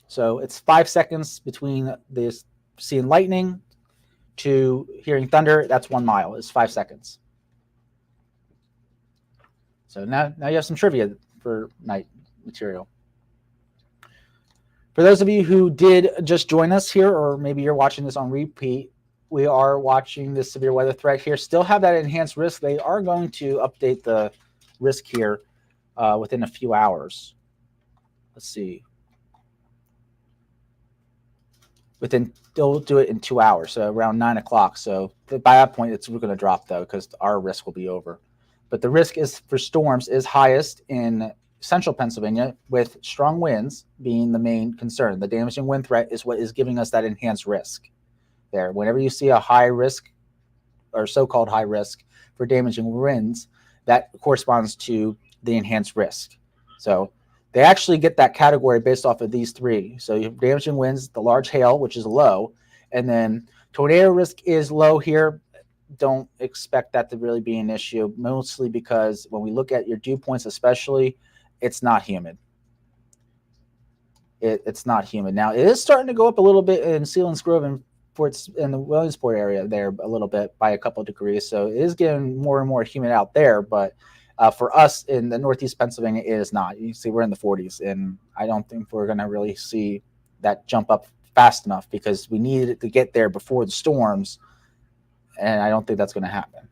So it's 5 seconds between this seeing lightning to hearing thunder. That's 1 mile. It's 5 seconds. So now you have some trivia for night material. For those of you who did just join us here, or maybe you're watching this on repeat, we are watching this severe weather threat here. Still have that enhanced risk. They are going to update the risk here within a few hours. Let's see. They'll do it in 2 hours, so around 9 o'clock. So by that point, we're going to drop though, because our risk will be over. But the risk is for storms is highest in central Pennsylvania, with strong winds being the main concern. The damaging wind threat is what is giving us that enhanced risk there. Whenever you see a high risk or so-called high risk for damaging winds, that corresponds to the enhanced risk. So they actually get that category based off of these 3. So you have damaging winds, the large hail, which is low, and then tornado risk is low here. Don't expect that to really be an issue, mostly because when we look at your dew points especially, it's not humid. It's not humid. Now, it is starting to go up a little bit in Sealands Grove and in the Williamsport area there a little bit by a couple of degrees. So it is getting more and more humid out there, but for us in the Northeast Pennsylvania, it is not. You can see we're in the 40s, and I don't think we're going to really see that jump up fast enough because we needed it to get there before the storms, and I don't think that's going to happen.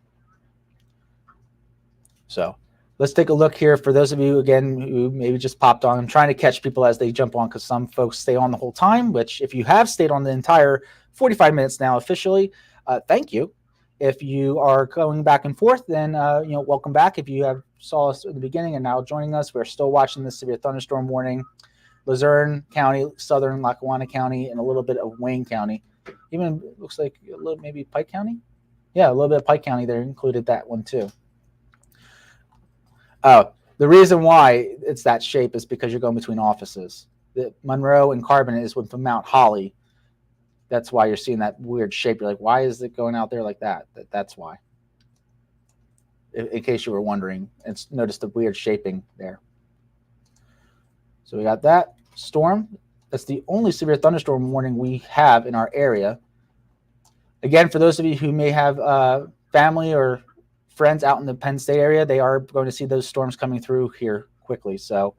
So let's take a look here. For those of you, again, who maybe just popped on, I'm trying to catch people as they jump on because some folks stay on the whole time, which if you have stayed on the entire 45 minutes now officially, thank you. If you are going back and forth, then welcome back. If you have saw us at the beginning and now joining us, we're still watching the severe thunderstorm warning. Luzerne County, southern Lackawanna County, and a little bit of Wayne County. Even looks like a little maybe Pike County. Yeah, a little bit of Pike County there included that one too. The reason why it's that shape is because you're going between offices. The Monroe and Carbon is from Mount Holly. That's why you're seeing that weird shape. You're like, why is it going out there like that? That's why. In case you were wondering, it's notice the weird shaping there. So we got that storm. That's the only severe thunderstorm warning we have in our area. Again, for those of you who may have family or friends out in the Penn State area, they are going to see those storms coming through here quickly. So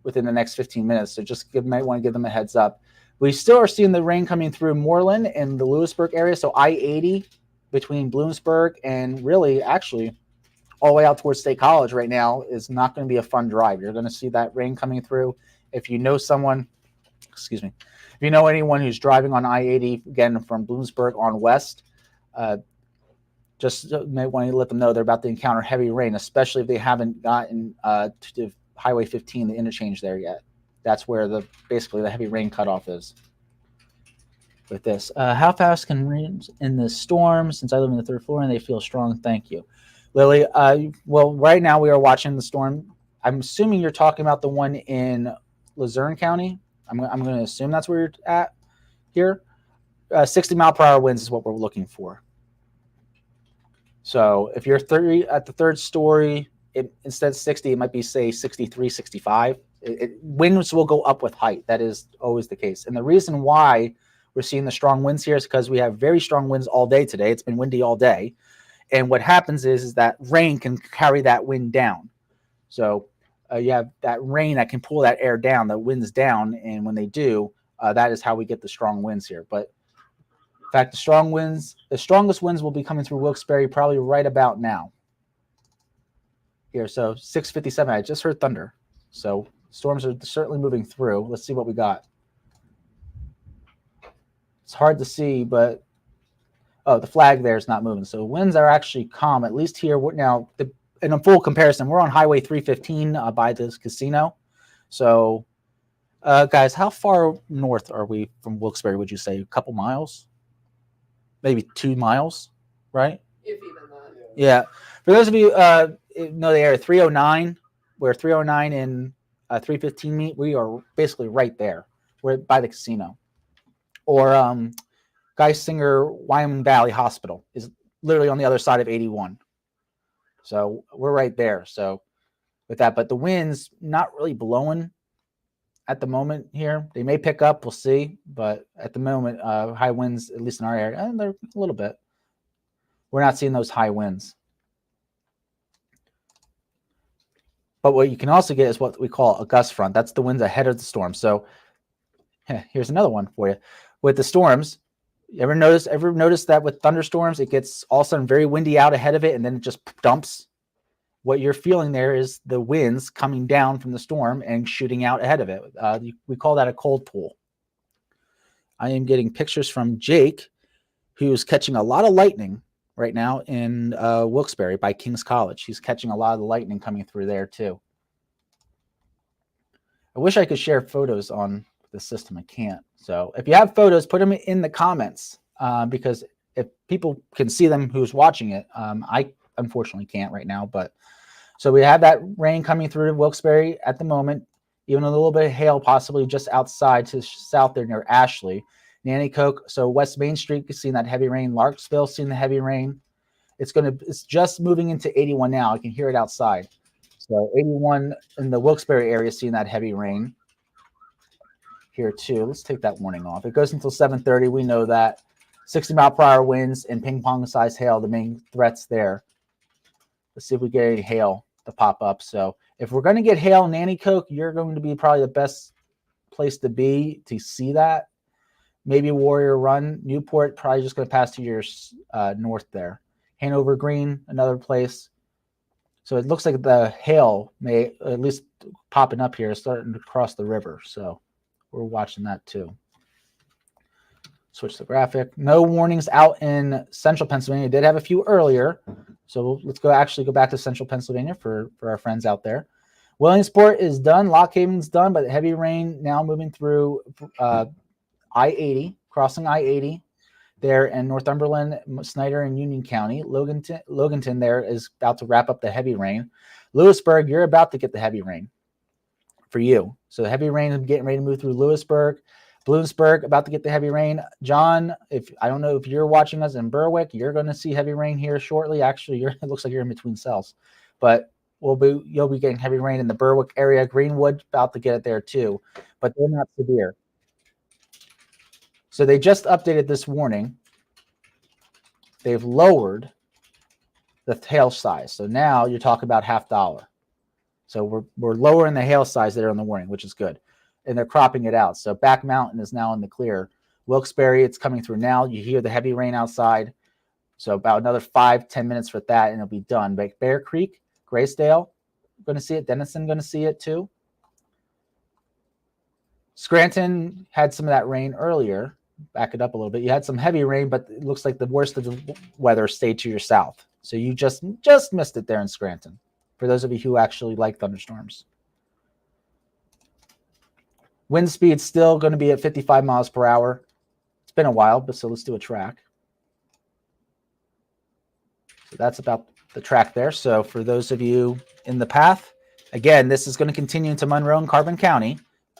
within the next 15 minutes. So just might want to give them a heads up. We still are seeing the rain coming through Moreland and the Lewisburg area. So I-80 between Bloomsburg and really actually all the way out towards State College right now is not going to be a fun drive. You're going to see that rain coming through. If you know someone, if you know anyone who's driving on I-80, again, from Bloomsburg on west, just may want to let them know they're about to encounter heavy rain, especially if they haven't gotten to Highway 15, the interchange there yet. That's where basically the heavy rain cutoff is. With this, how fast can rains in the storm? Since I live in the 3rd floor and they feel strong, thank you, Lily. Well, right now we are watching the storm. I'm assuming you're talking about the one in Luzerne County. I'm going to assume that's where you're at here. 60-mile-per-hour winds is what we're looking for. So if you're 30 at the 3rd story, instead of 60, it might be, say, 63, 65. Winds will go up with height. That is always the case. And the reason why we're seeing the strong winds here is because we have very strong winds all day today. It's been windy all day. And what happens is that rain can carry that wind down. So you have that rain that can pull that air down, the winds down. And when they do, that is how we get the strong winds here. But in fact, the strongest winds will be coming through Wilkes-Barre probably right about now. Here, so 6:57. I just heard thunder. So storms are certainly moving through. Let's see what we got. It's hard to see, but the flag there is not moving. So winds are actually calm, at least here. Now, in a full comparison, we're on Highway 315 by this casino. So, guys, how far north are we from Wilkes-Barre, would you say? A couple miles? Maybe 2 miles, right? If even that. Yeah. For those of you know the area 309, where 309 and 315 meet, we are basically right there. We're by the casino. Or Geisinger Wyoming Valley Hospital is literally on the other side of 81. So we're right there. So with that, but the winds not really blowing at the moment here. They may pick up, we'll see. But at the moment, high winds, at least in our area, and they're a little bit. We're not seeing those high winds. But what you can also get is what we call a gust front. That's the winds ahead of the storm. So here's another one for you. With the storms, ever notice that with thunderstorms, it gets all of a sudden very windy out ahead of it, and then it just dumps? What you're feeling there is the winds coming down from the storm and shooting out ahead of it. We call that a cold pool. I am getting pictures from Jake, who's catching a lot of lightning right now in Wilkes-Barre by King's College. He's catching a lot of the lightning coming through there too. I wish I could share photos on the system. I can't. So if you have photos, put them in the comments because if people can see them who's watching it, I unfortunately can't right now. But so we have that rain coming through Wilkes-Barre at the moment, even a little bit of hail possibly just outside to the south there near Ashley. Nanticoke, so West Main Street, seeing that heavy rain. Larksville, seeing the heavy rain. It's just moving into 81 now. I can hear it outside. So 81 in the Wilkes-Barre area, seeing that heavy rain here too. Let's take that warning off. It goes until 7:30. We know that 60-mile-per-hour winds and ping-pong-sized hail, the main threats there. Let's see if we get any hail to pop up. So if we're going to get hail in Nanticoke, you're going to be probably the best place to be to see that. Maybe Warrior Run. Newport, probably just going to pass to your north there. Hanover Green, another place. So it looks like the hail may, at least popping up here, is starting to cross the river. So we're watching that too. Switch the graphic. No warnings out in central Pennsylvania. Did have a few earlier. So let's actually go back to central Pennsylvania for our friends out there. Williamsport is done. Lock Haven's done, but heavy rain now moving through I-80, crossing I-80 there in Northumberland, Snyder, and Union County. Loganton there is about to wrap up the heavy rain. Lewisburg, you're about to get the heavy rain for you. So the heavy rain is getting ready to move through Lewisburg. Bloomsburg about to get the heavy rain. John, if I don't know if you're watching us in Berwick, you're going to see heavy rain here shortly. Actually, it looks like you're in between cells, but you'll be getting heavy rain in the Berwick area. Greenwood about to get it there too, but they're not severe. So they just updated this warning. They've lowered the hail size. So now you're talking about $0.50. So we're lowering the hail size there on the warning, which is good. And they're cropping it out. So Back Mountain is now in the clear. Wilkes-Barre, it's coming through now. You hear the heavy rain outside. So about another 5-10 minutes for that, and it'll be done. But Bear Creek, Graysdale, going to see it. Denison going to see it too. Scranton had some of that rain earlier. Back it up a little bit. You had some heavy rain, but it looks like the worst of the weather stayed to your south. So you just missed it there in Scranton, for those of you who actually like thunderstorms. Wind speed still going to be at 55 miles per hour. It's been a while, but so let's do a track. So that's about the track there. So for those of you in the path, again, this is going to continue into Monroe and Carbon County,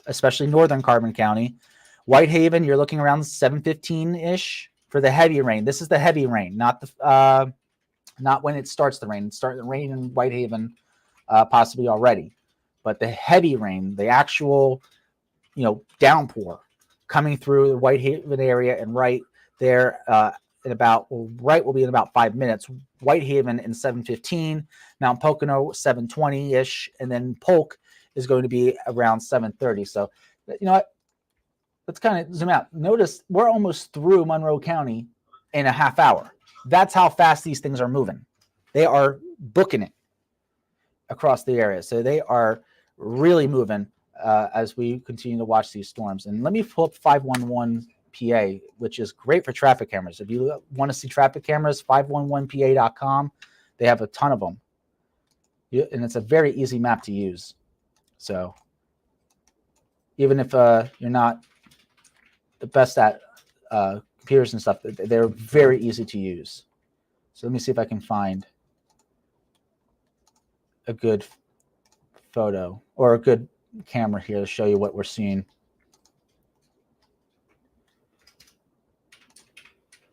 especially northern Carbon County. Whitehaven, you're looking around 7:15-ish for the heavy rain. This is the heavy rain, not when it starts the rain. It's starting to rain in Whitehaven possibly already. But the heavy rain, the actual downpour coming through the Whitehaven area and right there will be in about 5 minutes. Whitehaven in 7:15, Mount Pocono 7:20-ish, and then Polk is going to be around 7:30. So, let's kind of zoom out. Notice we're almost through Monroe County in a half hour. That's how fast these things are moving. They are booking it across the area. So they are really moving as we continue to watch these storms. And let me pull up 511 PA, which is great for traffic cameras. If you want to see traffic cameras, 511pa.com. They have a ton of them. And it's a very easy map to use. So even if you're not the best at computers and stuff, they're very easy to use. So let me see if I can find a good photo or a good camera here to show you what we're seeing.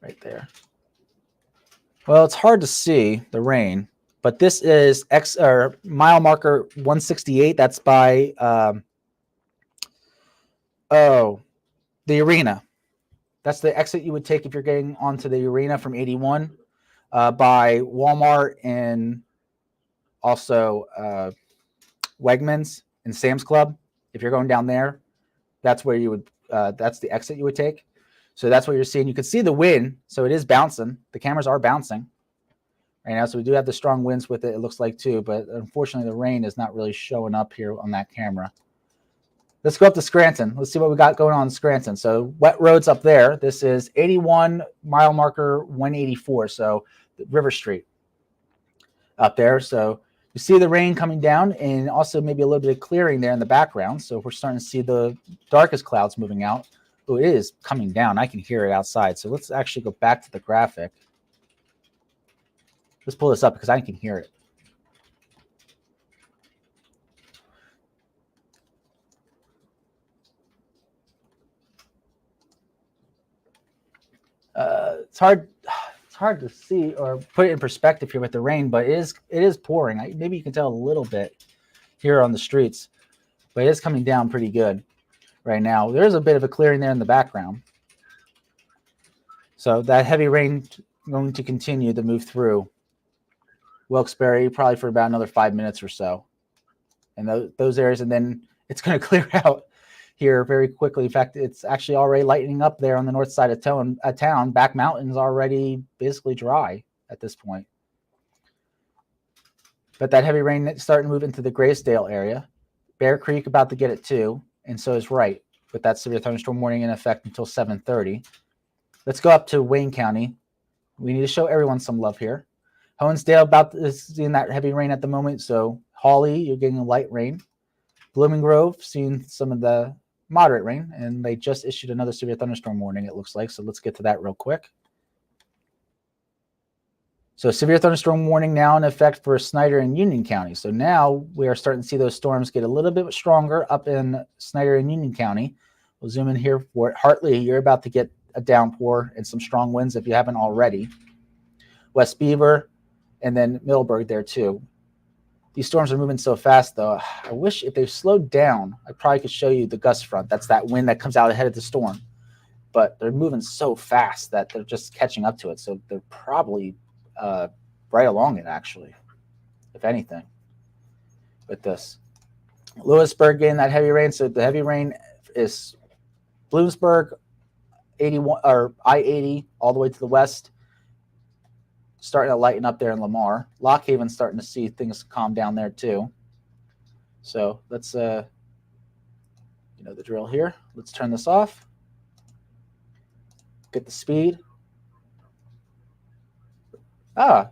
Right there. Well, it's hard to see the rain, but this is mile marker 168. That's by the arena. That's the exit you would take if you're getting onto the arena from 81 by Walmart and also Wegmans and Sam's Club. If you're going down there, that's where you would. That's the exit you would take. So that's what you're seeing. You can see the wind, so it is bouncing. The cameras are bouncing right now, so we do have the strong winds with it. It looks like too, but unfortunately, the rain is not really showing up here on that camera. Let's go up to Scranton. Let's see what we got going on in Scranton. So wet roads up there. This is 81 mile marker 184. So River Street up there. So you see the rain coming down and also maybe a little bit of clearing there in the background. So we're starting to see the darkest clouds moving out. Oh, it is coming down. I can hear it outside. So let's actually go back to the graphic. Let's pull this up because I can hear it. It's hard to see or put it in perspective here with the rain, but it is pouring. Maybe you can tell a little bit here on the streets, but it is coming down pretty good right now. There's a bit of a clearing there in the background. So that heavy rain going to continue to move through Wilkes-Barre probably for about another 5 minutes or so. And those areas, and then it's going to clear out here very quickly. In fact, it's actually already lightening up there on the north side of town. Back Mountain is already basically dry at this point. But that heavy rain is starting to move into the Graysdale area. Bear Creek about to get it too, and so is Wright, with that severe thunderstorm warning in effect until 7:30. Let's go up to Wayne County. We need to show everyone some love here. Honesdale is seeing that heavy rain at the moment. So Hawley, you're getting light rain. Blooming Grove, seeing some of the moderate rain. And they just issued another severe thunderstorm warning, it looks like. So let's get to that real quick. So severe thunderstorm warning now in effect for Snyder and Union County. So now we are starting to see those storms get a little bit stronger up in Snyder and Union County. We'll zoom in here for it. Hartley, you're about to get a downpour and some strong winds if you haven't already. West Beaver, and then Middleburg there too. These storms are moving so fast though. I wish if they slowed down, I probably could show you the gust front. That's that wind that comes out ahead of the storm. But they're moving so fast that they're just catching up to it. So they're probably right along it, actually, if anything, with this. Lewisburg getting that heavy rain. So the heavy rain is Bloomsburg, 81 or I-80 all the way to the west, starting to lighten up there in Lamar. Lock Haven starting to see things calm down there too. So let's, you know the drill here. Let's turn this off. Get the speed.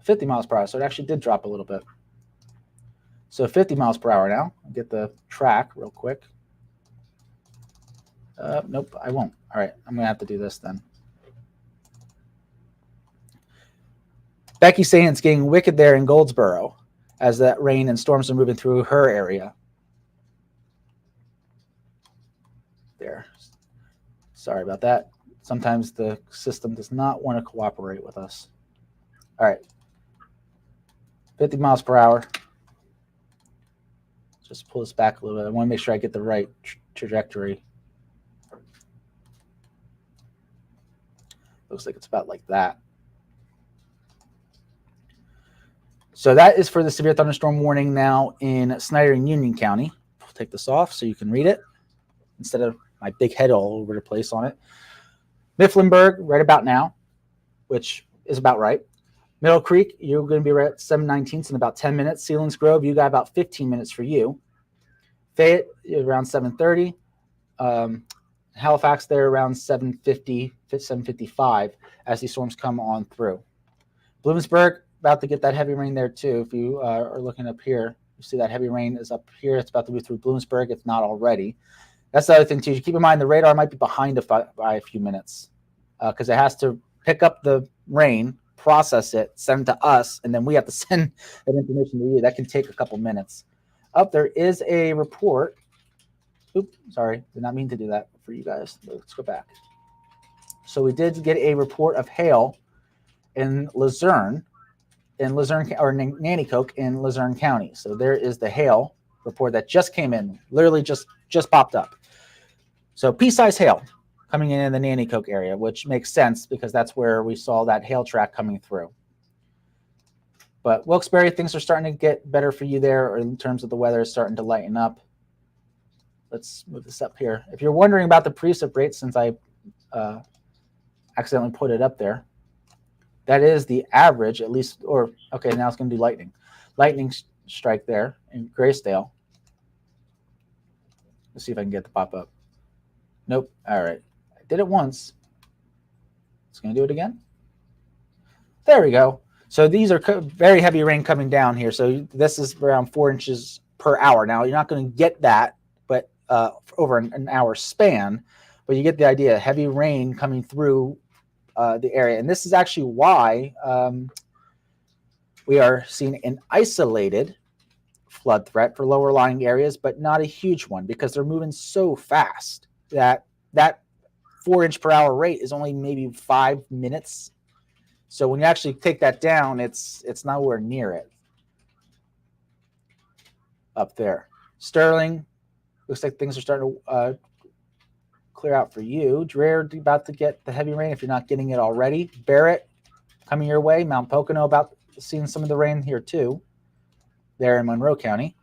50 miles per hour. So it actually did drop a little bit. So 50 miles per hour now. I'll get the track real quick. Nope, I won't. All right, I'm going to have to do this then. Becky saying it's getting wicked there in Goldsboro as that rain and storms are moving through her area. There. Sorry about that. Sometimes the system does not want to cooperate with us. All right. 50 miles per hour. Just pull this back a little bit. I want to make sure I get the right trajectory. Looks like it's about like that. So that is for the severe thunderstorm warning now in Snyder and Union County. I'll take this off so you can read it instead of my big head all over the place on it. Mifflinburg, right about now, which is about right. Middle Creek, you're going to be right at 7:19 in about 10 minutes. Selinsgrove, you got about 15 minutes for you. Fayette, around 7:30. Halifax, there around 7:50, 7:55 as these storms come on through. Bloomsburg, about to get that heavy rain there too. If you are looking up here, you see that heavy rain is up here. It's about to move through Bloomsburg. It's not already. That's the other thing too. Keep in mind the radar might be behind by a few minutes because it has to pick up the rain, process it, send it to us, and then we have to send that information to you. That can take a couple minutes. There is a report. Oops, sorry, did not mean to do that for you guys. Let's go back. So we did get a report of hail in Luzerne or Nanticoke in Luzerne County. So there is the hail report that just came in, literally just popped up. So pea-sized hail coming in the Nanticoke area, which makes sense because that's where we saw that hail track coming through. But Wilkes-Barre, things are starting to get better for you there, or in terms of the weather is starting to lighten up. Let's move this up here. If you're wondering about the precip rate, since I accidentally put it up there, that is the average, at least, or okay, now it's going to do lightning. Lightning strike there in Graysdale. Let's see if I can get the pop up. Nope. All right. I did it once. It's going to do it again. There we go. So these are very heavy rain coming down here. So this is around 4 inches per hour. Now, you're not going to get that, but over an hour span, but you get the idea. Heavy rain coming through the area. And this is actually why we are seeing an isolated flood threat for lower lying areas, but not a huge one because they're moving so fast that 4 inch per hour rate is only maybe 5 minutes. So when you actually take that down, it's nowhere near it. Up there. Sterling, looks like things are starting to clear out for you. Dreher about to get the heavy rain if you're not getting it already. Barrett coming your way. Mount Pocono about seeing some of the rain here too, there in Monroe County.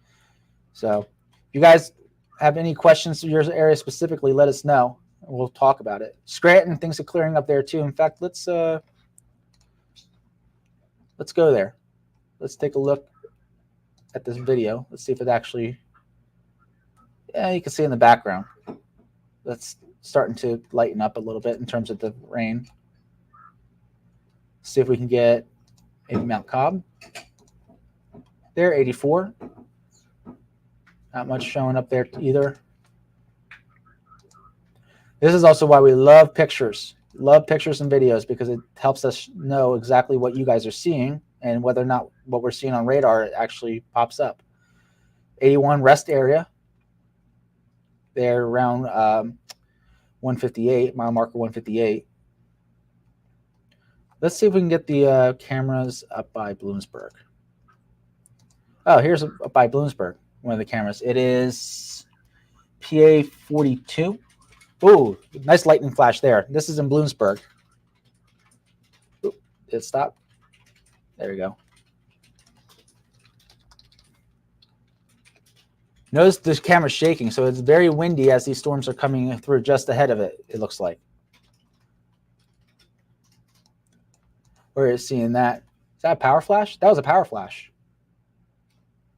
So if you guys have any questions to your area specifically, let us know and we'll talk about it. Scranton, things are clearing up there too. In fact, let's go there. Let's take a look at this video. Let's see if it actually, yeah, you can see in the background. That's starting to lighten up a little bit in terms of the rain. See if we can get maybe Mount Cobb. There, 84. Not much showing up there either. This is also why we love pictures. Love pictures and videos, because it helps us know exactly what you guys are seeing and whether or not what we're seeing on radar actually pops up. 81 rest area. They're around 158, mile marker 158. Let's see if we can get the cameras up by Bloomsburg. Oh, here's up by Bloomsburg, one of the cameras. It is PA 42. Ooh, nice lightning flash there. This is in Bloomsburg. Ooh, did it stop? There we go. Notice this camera's shaking, so it's very windy as these storms are coming through just ahead of it, it looks like. We're seeing that. Is that a power flash? That was a power flash.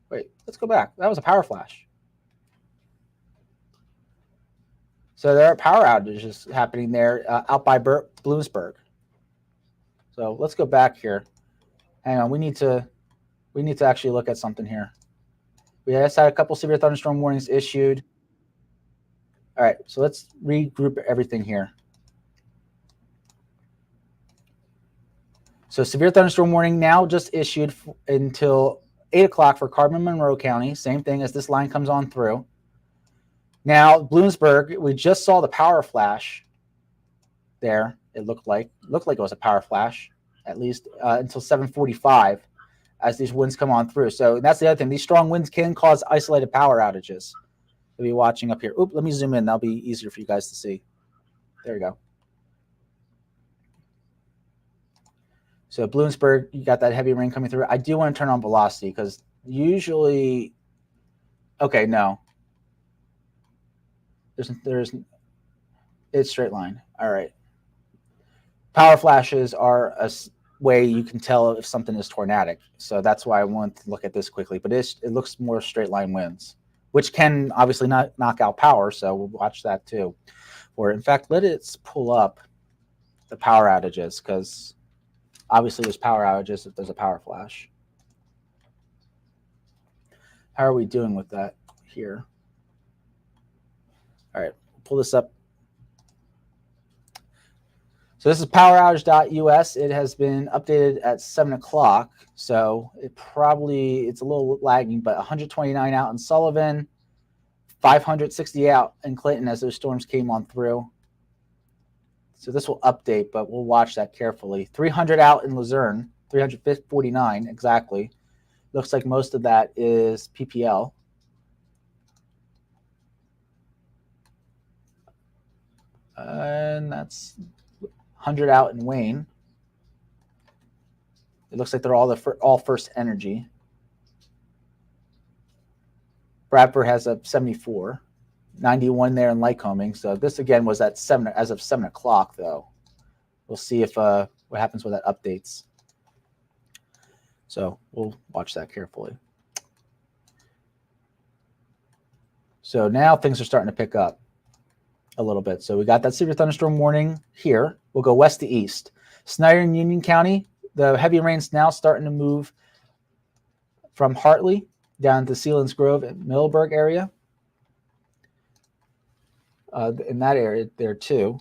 Wait, let's go back. That was a power flash. So there are power outages happening there out by Bloomsburg. So let's go back here. Hang on, we need to actually look at something here. We just had a couple severe thunderstorm warnings issued. All right, so let's regroup everything here. So severe thunderstorm warning now just issued until 8 o'clock for Carbon Monroe County. Same thing as this line comes on through. Now, Bloomsburg, we just saw the power flash there. It looked like it was a power flash, at least until 7:45 as these winds come on through. So that's the other thing. These strong winds can cause isolated power outages. You'll be watching up here. Oop, let me zoom in. That'll be easier for you guys to see. There we go. So Bloomsburg, you got that heavy rain coming through. I do want to turn on velocity because usually, okay, no. It's straight line. All right. Power flashes are a way you can tell if something is tornadic. So that's why I want to look at this quickly. But it looks more straight line winds, which can obviously not knock out power. So we'll watch that too. Or in fact, let it pull up the power outages, because obviously there's power outages if there's a power flash. How are we doing with that here? All right, pull this up. So this is poweroutage.us. It has been updated at 7 o'clock. So it's a little lagging, but 129 out in Sullivan, 560 out in Clinton as those storms came on through. So this will update, but we'll watch that carefully. 300 out in Luzerne, 349 exactly. Looks like most of that is PPL. And that's 100 out in Wayne. It looks like they're all First Energy. Bradford has a 74. 91 there in Lycoming. So this again was at 7 as of 7 o'clock though. We'll see if what happens when that updates. So we'll watch that carefully. So now things are starting to pick up a little bit. So we got that severe thunderstorm warning here. We'll go west to east. Snyder and Union County, the heavy rain's now starting to move from Hartley down to Sealands Grove and Middleburg area. In that area there too.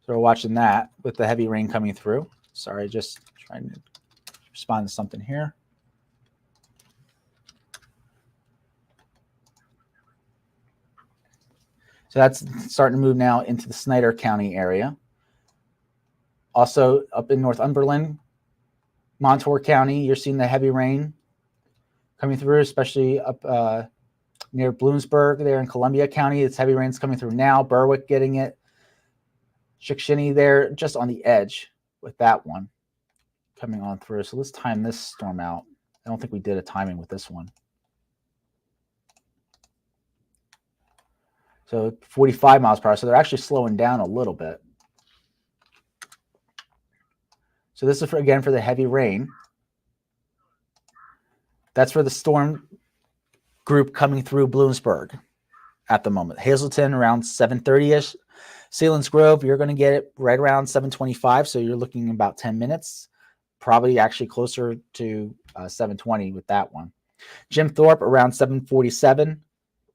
So we're watching that with the heavy rain coming through. Sorry, just trying to respond to something here. So that's starting to move now into the Snyder County area. Also up in Northumberland, Montour County, you're seeing the heavy rain coming through, especially up near Bloomsburg there in Columbia County. It's heavy rains coming through now. Berwick getting it. Chickashinny there just on the edge with that one coming on through. So let's time this storm out. I don't think we did a timing with this one. So 45 miles per hour. So they're actually slowing down a little bit. So this is again for the heavy rain. That's for the storm group coming through Bloomsburg at the moment. Hazleton around 7:30-ish. Sealands Grove, you're going to get it right around 7:25, so you're looking about 10 minutes. Probably actually closer to 7:20 with that one. Jim Thorpe around 7:47,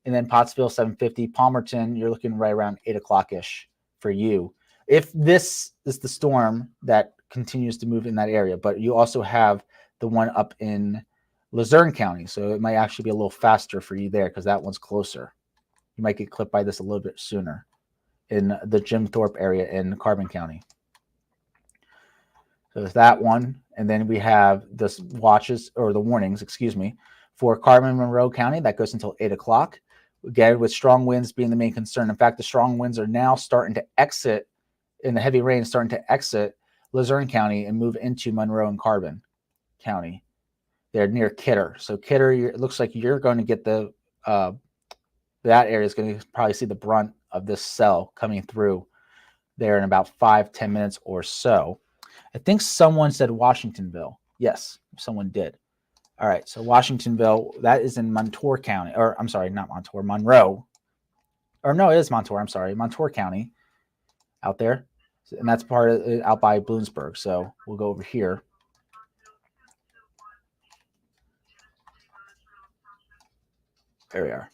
and then Pottsville 7:50. Palmerton, you're looking right around 8 o'clock ish for you. If this is the storm that continues to move in that area, but you also have the one up in Luzerne County, so it might actually be a little faster for you there because that one's closer. You might get clipped by this a little bit sooner in the Jim Thorpe area in Carbon County. So there's that one, and then we have the watches or the warnings, excuse me, for Carbon Monroe County that goes until 8 o'clock. Again, with strong winds being the main concern. In fact, the strong winds are now starting to exit, and the heavy rain is starting to exit Luzerne County and move into Monroe and Carbon County. They're near Kidder. So Kidder, it looks like you're going to get the that area is going to probably see the brunt of this cell coming through there in about 5-10 minutes or so. I think someone said Washingtonville. Yes, someone did. All right, so Washingtonville, that is in Montour County, or I'm sorry, not Montour, Monroe. Or no, it is Montour, I'm sorry, Montour County out there. And that's part of out by Bloomsburg. So we'll go over here. There we are.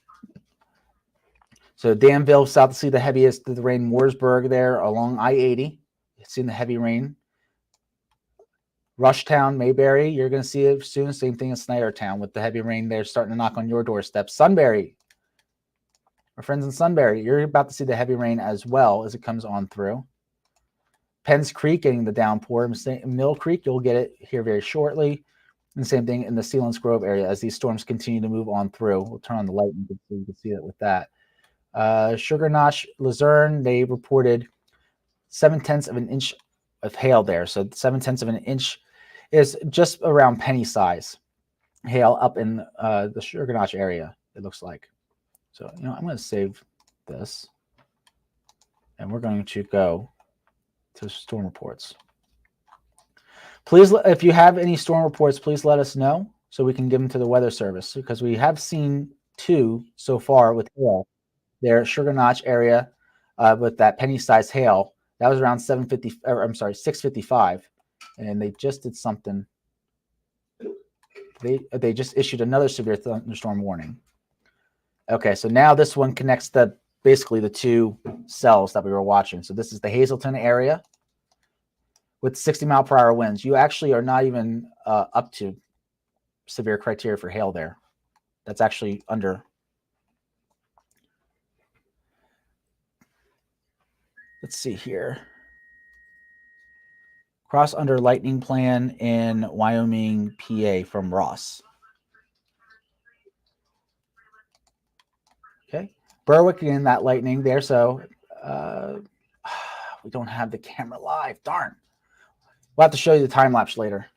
So Danville, south to see the heaviest of the rain. Mooresburg there along I-80. Seeing the heavy rain. Rushtown, Mayberry, you're going to see it soon. Same thing as Snydertown with the heavy rain there starting to knock on your doorstep. Sunbury, our friends in Sunbury, you're about to see the heavy rain as well as it comes on through. Penns Creek getting the downpour. Mill Creek, you'll get it here very shortly. And same thing in the Sealands Grove area as these storms continue to move on through. We'll turn on the light so you can see it with that. Sugar Notch, Luzerne, they reported 0.7 of an inch of hail there. So 0.7 of an inch is just around penny size hail up in the Sugar Notch area, it looks like. So, I'm going to save this. And we're going to go to storm reports. Please, if you have any storm reports, please let us know so we can give them to the Weather Service, because we have seen 2 so far with hail there, Sugar Notch area with that penny-sized hail. That was around 6:55, and they just did something. They just issued another severe thunderstorm warning. Okay, so now this one connects basically the 2 cells that we were watching. So this is the Hazleton area with 60-mile-per-hour winds. You actually are not even up to severe criteria for hail there. That's actually under. Let's see here. Cross under lightning plan in Wyoming, PA from Ross. Okay. Berwick in that lightning there. So we don't have the camera live. Darn. We'll have to show you the time lapse later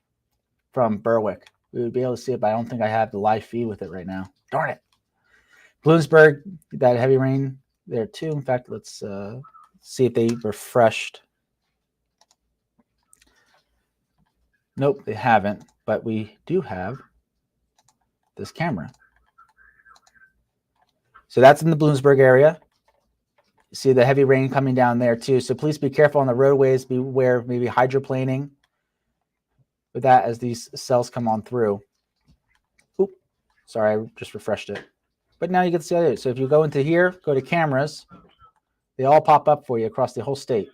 from Berwick. We would be able to see it, but I don't think I have the live feed with it right now. Darn it. Bloomsburg, that heavy rain there too. In fact, let's see if they refreshed. Nope, they haven't, but we do have this camera. So that's in the Bloomsburg area. You see the heavy rain coming down there too. So please be careful on the roadways. Beware of maybe hydroplaning with that as these cells come on through. Oop, sorry, I just refreshed it. But now you can see it. So if you go into here, go to cameras, they all pop up for you across the whole state.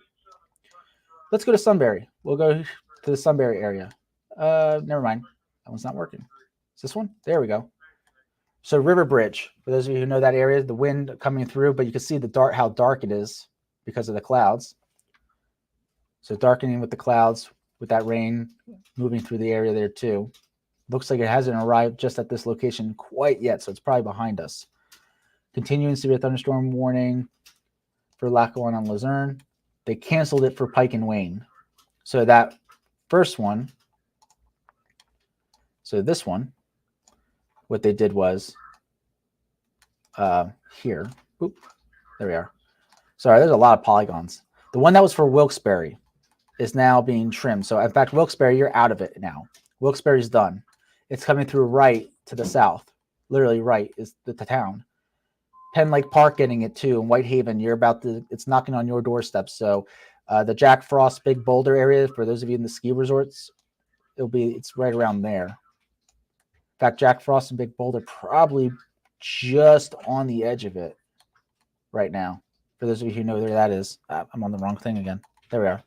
Let's go to Sunbury. We'll go to the Sunbury area. Never mind. That one's not working. Is this one? There we go. So River Bridge, for those of you who know that area, the wind coming through, but you can see how dark it is because of the clouds. So darkening with the clouds, with that rain moving through the area there too. Looks like it hasn't arrived just at this location quite yet, so it's probably behind us. Continuing severe thunderstorm warning for Lackawanna and Luzerne. They canceled it for Pike and Wayne. So that first one, so this one, what they did was here. Oop, there we are. Sorry, there's a lot of polygons. The one that was for Wilkes-Barre is now being trimmed. So in fact, Wilkes-Barre, you're out of it now. Wilkes-Barre's done. It's coming through right to the south. Literally right is the town. Penn Lake Park getting it too, in Whitehaven. It's knocking on your doorstep. So the Jack Frost Big Boulder area, for those of you in the ski resorts, it's right around there. In fact, Jack Frost and Big Boulder probably just on the edge of it right now. For those of you who know where that is, I'm on the wrong thing again. There we are.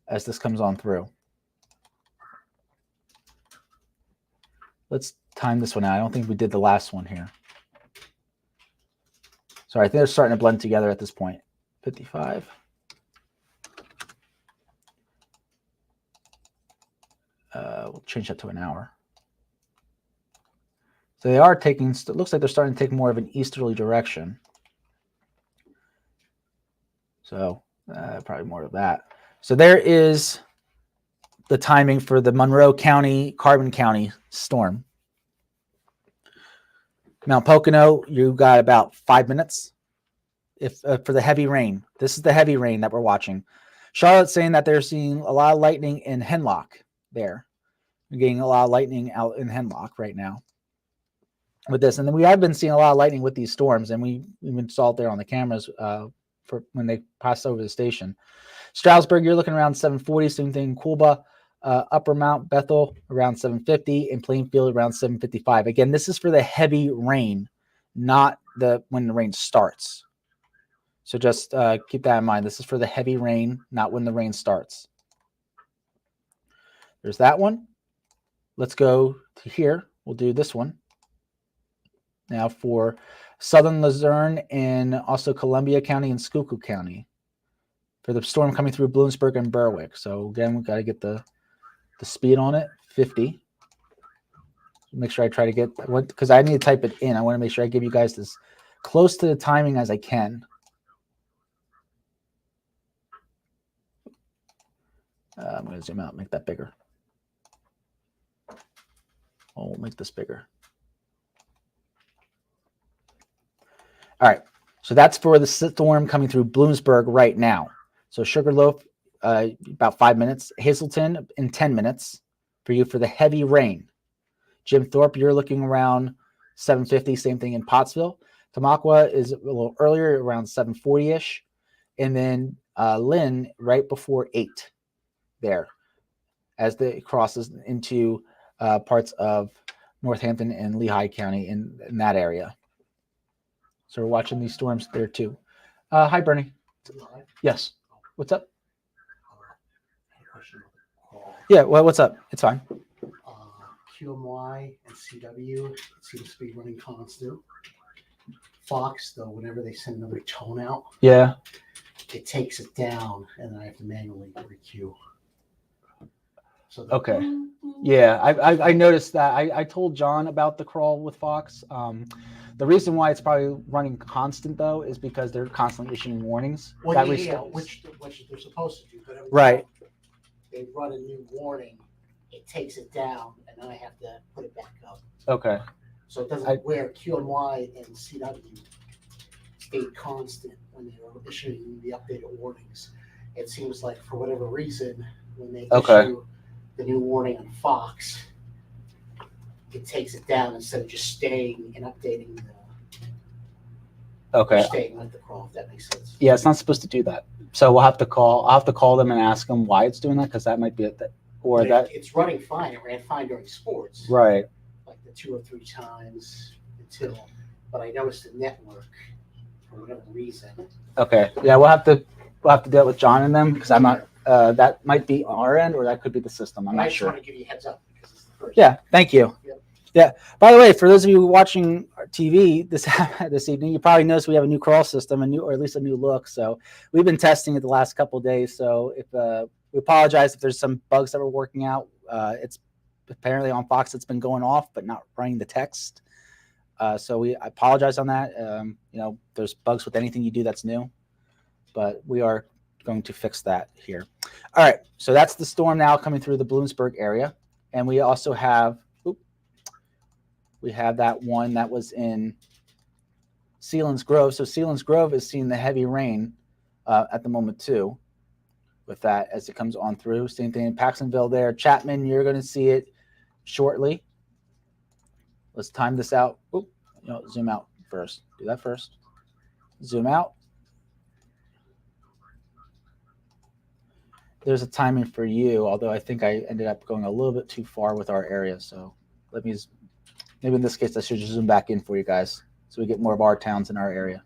As this comes on through. Let's time this one out. I don't think we did the last one here. Sorry, I think they're starting to blend together at this point. 55. We'll change that to an hour. So they are taking, it looks like they're starting to take more of an easterly direction. So probably more of that. So there is the timing for the Monroe County, Carbon County storm. Mount Pocono, you got about 5 minutes for the heavy rain. This is the heavy rain that we're watching. Charlotte's saying that they're seeing a lot of lightning in Hemlock there. We're getting a lot of lightning out in Hemlock right now with this. And then we have been seeing a lot of lightning with these storms, and we even saw it there on the cameras for when they passed over the station. Stroudsburg, you're looking around 740, same thing. Coolba, Upper Mount Bethel around 750, and Plainfield around 755. Again, this is for the heavy rain, not when the rain starts. So just keep that in mind. This is for the heavy rain, not when the rain starts. There's that one. Let's go to here. We'll do this one. Now for Southern Luzerne and also Columbia County and Schuylkill County for the storm coming through Bloomsburg and Berwick. So again, we've got to get the speed on it, 50. Make sure I try to get, because I need to type it in. I want to make sure I give you guys this close to the timing as I can. I'm going to zoom out, make that bigger. Oh, we'll make this bigger. All right, so that's for the storm coming through Bloomsburg right now. So Sugarloaf, about 5 minutes. Hazleton in 10 minutes for you for the heavy rain. Jim Thorpe, you're looking around 750, same thing in Pottsville. Tamaqua is a little earlier, around 740-ish. And then Lynn right before 8 there as it crosses into parts of Northampton and Lehigh County in that area. So we're watching these storms there too. Hi, Bernie. Yes. What's up? Yeah, well, what's up? It's fine. QMY and CW, it seems to be running constant. Fox, though, whenever they send another tone out, yeah, it takes it down, and then I have to manually requeue. So okay. Yeah, I noticed that. I told John about the crawl with Fox. The reason why it's probably running constant, though, is because they're constantly issuing warnings. Well, which they're supposed to do. But right. They run a new warning, it takes it down, and then I have to put it back up. Okay. So it doesn't where QMY and CW stayed constant when they were issuing the updated warnings. It seems like for whatever reason, when they issue the new warning on Fox, it takes it down instead of just staying and updating staying with the crawl, if that makes sense. Yeah, it's not supposed to do that. So I'll have to call them and ask them why it's doing that, because that might be it. It's running fine. It ran fine during sports. Right. Like the 2 or 3 times but I noticed the network for whatever reason. Okay. Yeah, we'll have to deal with John and them, because I'm not. That might be our end, or that could be the system. I'm not sure. I just want to give you a heads up because it's the first. Yeah. Thank you. Yep. Yeah. By the way, for those of you watching TV this evening, you probably noticed we have a new crawl system, or at least a new look. So we've been testing it the last couple of days. So if we apologize if there's some bugs that we're working out. It's apparently on Fox it's been going off, but not running the text. So I apologize on that. There's bugs with anything you do that's new, but we are going to fix that here. All right. So that's the storm now coming through the Bloomsburg area, and we also have. We have that one that was in Sealands Grove. So Sealands Grove is seeing the heavy rain at the moment too with that as it comes on through. Same thing in Paxtonville there. Chapman, you're going to see it shortly Let's time this out. Oop, zoom out first. Do that first. Zoom out. There's a timing for you, although I think I ended up going a little bit too far with our area. So maybe in this case, I should just zoom back in for you guys so we get more of our towns in our area.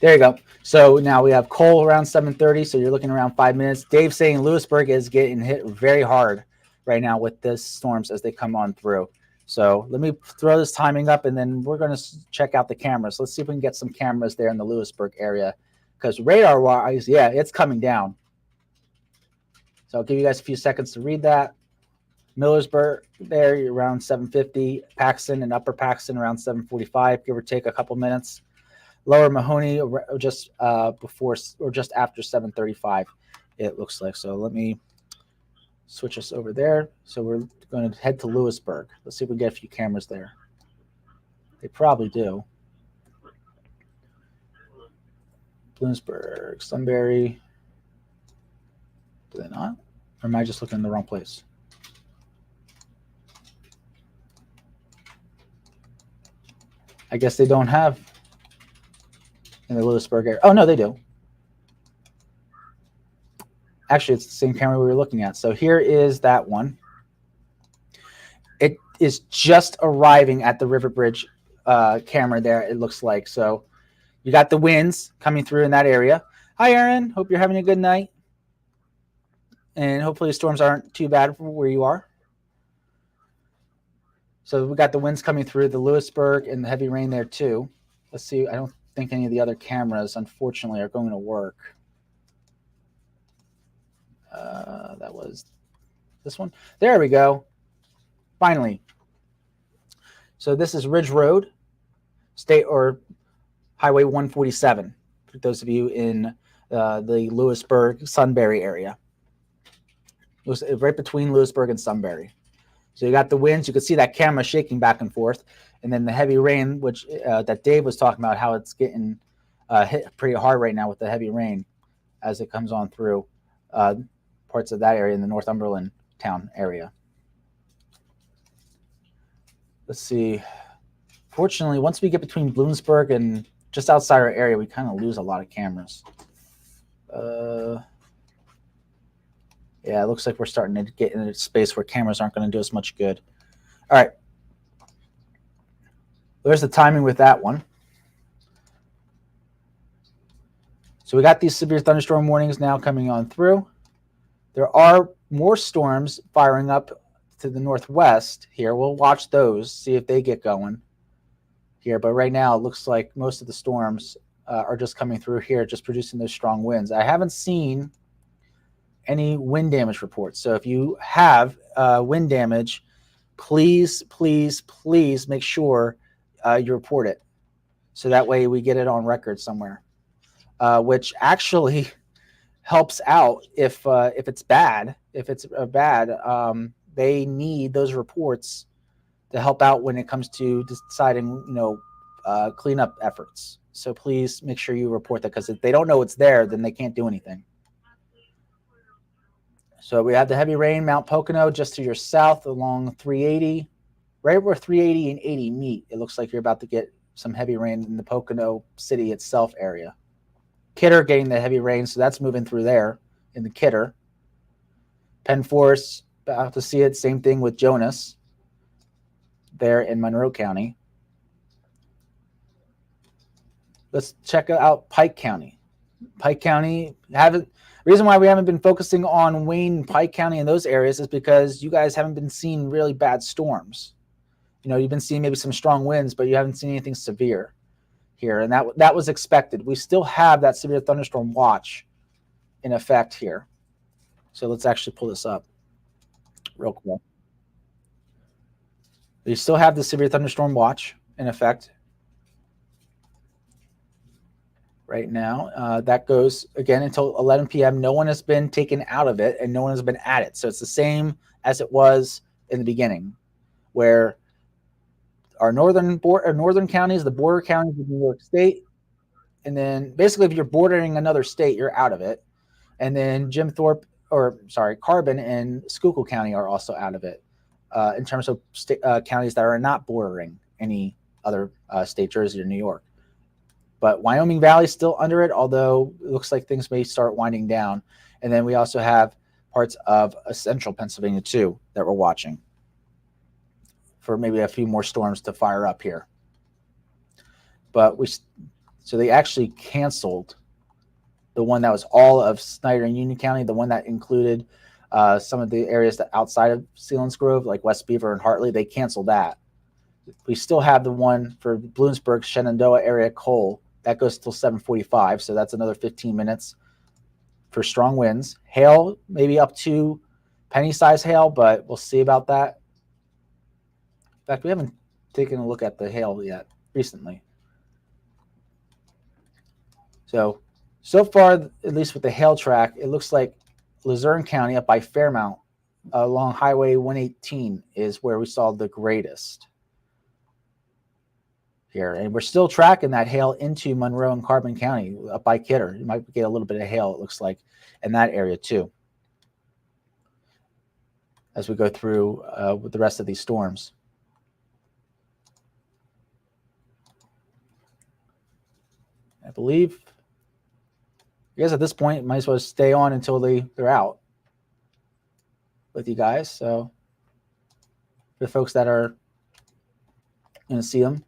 There you go. So now we have Cole around 7:30. So you're looking around 5 minutes. Dave saying Lewisburg is getting hit very hard right now with this storms as they come on through. So let me throw this timing up, and then we're going to check out the cameras. Let's see if we can get some cameras there in the Lewisburg area, because radar-wise, yeah, it's coming down. So I'll give you guys a few seconds to read that. Millersburg there, you're around 7:50. Paxton and Upper Paxton around 7:45, give or take a couple minutes. Lower Mahoney just before or just after 7:35, it looks like. So let me switch us over there. So we're going to head to Lewisburg. Let's see if we get a few cameras there. They probably do. Bloomsburg, Sunbury. Do they not? Or am I just looking in the wrong place? I guess they don't have in the Lewisburg area. Oh, no, they do. Actually, it's the same camera we were looking at. So here is that one. It is just arriving at the River Bridge camera there, it looks like. So you got the winds coming through in that area. Hi, Aaron. Hope you're having a good night. And hopefully the storms aren't too bad for where you are. So we got the winds coming through the Lewisburg and the heavy rain there too. Let's see. I don't think any of the other cameras, unfortunately, are going to work. That was this one. There we go. Finally. So this is Ridge Road, State or Highway 147. For those of you in the Lewisburg, Sunbury area. It was right between Lewisburg and Sunbury. So you got the winds. You could see that camera shaking back and forth. And then the heavy rain, which that Dave was talking about, how it's getting hit pretty hard right now with the heavy rain as it comes on through parts of that area in the Northumberland town area. Let's see. Fortunately, once we get between Bloomsburg and just outside our area, we kind of lose a lot of cameras. Yeah, it looks like we're starting to get in a space where cameras aren't going to do us much good. All right. There's the timing with that one. So we got these severe thunderstorm warnings now coming on through. There are more storms firing up to the northwest here. We'll watch those, see if they get going here. But right now, it looks like most of the storms are just coming through here, just producing those strong winds. I haven't seen any wind damage reports. So if you have wind damage, please, please, please make sure you report it. So that way we get it on record somewhere, which actually helps out if it's bad. If it's bad, they need those reports to help out when it comes to deciding, cleanup efforts. So please make sure you report that, because if they don't know it's there, then they can't do anything. So we have the heavy rain, Mount Pocono, just to your south along 380, right where 380 and 80 meet. It looks like you're about to get some heavy rain in the Pocono city itself area. Kidder getting the heavy rain, so that's moving through there in the Kidder. Penn Forest, about to see it. Same thing with Jonas there in Monroe County. Let's check out Pike County. Pike County, reason why we haven't been focusing on Wayne, Pike County and those areas is because you guys haven't been seeing really bad storms. You've been seeing maybe some strong winds, but you haven't seen anything severe here, and that was expected. We still have that severe thunderstorm watch in effect here. So let's actually pull this up real quick. We still have the severe thunderstorm watch in effect right now. That goes again until 11 p.m. No one has been taken out of it, and no one has been added. So it's the same as it was in the beginning, where our northern counties, the border counties of New York State, and then basically if you're bordering another state, you're out of it. And then Carbon and Schuylkill County are also out of it. in terms of counties that are not bordering any other state, Jersey or New York. But Wyoming Valley is still under it, although it looks like things may start winding down. And then we also have parts of central Pennsylvania too that we're watching for maybe a few more storms to fire up here. But so they actually canceled the one that was all of Snyder and Union County, the one that included some of the areas that outside of Selinsgrove, like West Beaver and Hartley. They canceled that. We still have the one for Bloomsburg, Shenandoah area, Cole. That goes till 7:45, so that's another 15 minutes for strong winds. Hail, maybe up to penny-size hail, but we'll see about that. In fact, we haven't taken a look at the hail yet recently. So far, at least with the hail track, it looks like Luzerne County up by Fairmount along Highway 118 is where we saw the greatest here. And we're still tracking that hail into Monroe and Carbon County up by Kidder. You might get a little bit of hail, it looks like, in that area too, as we go through with the rest of these storms. I believe, I guess at this point, might as well stay on until they're out with you guys. So for the folks that are going to see them,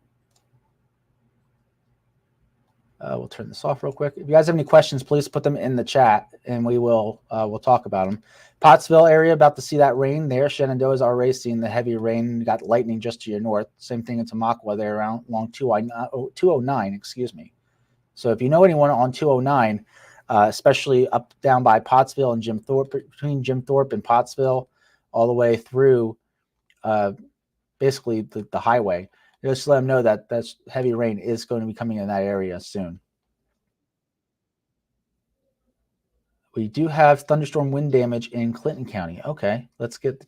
we'll turn this off real quick. If you guys have any questions, please put them in the chat, and we'll talk about them. Pottsville area, about to see that rain there. Shenandoah is already seeing the heavy rain. You got lightning just to your north. Same thing in Tamaqua there along 209, excuse me. So if you know anyone on 209, especially up down by Pottsville and Jim Thorpe, between Jim Thorpe and Pottsville, all the way through basically the highway, just let them know that that's heavy rain is going to be coming in that area soon. We do have thunderstorm wind damage in Clinton County. Okay,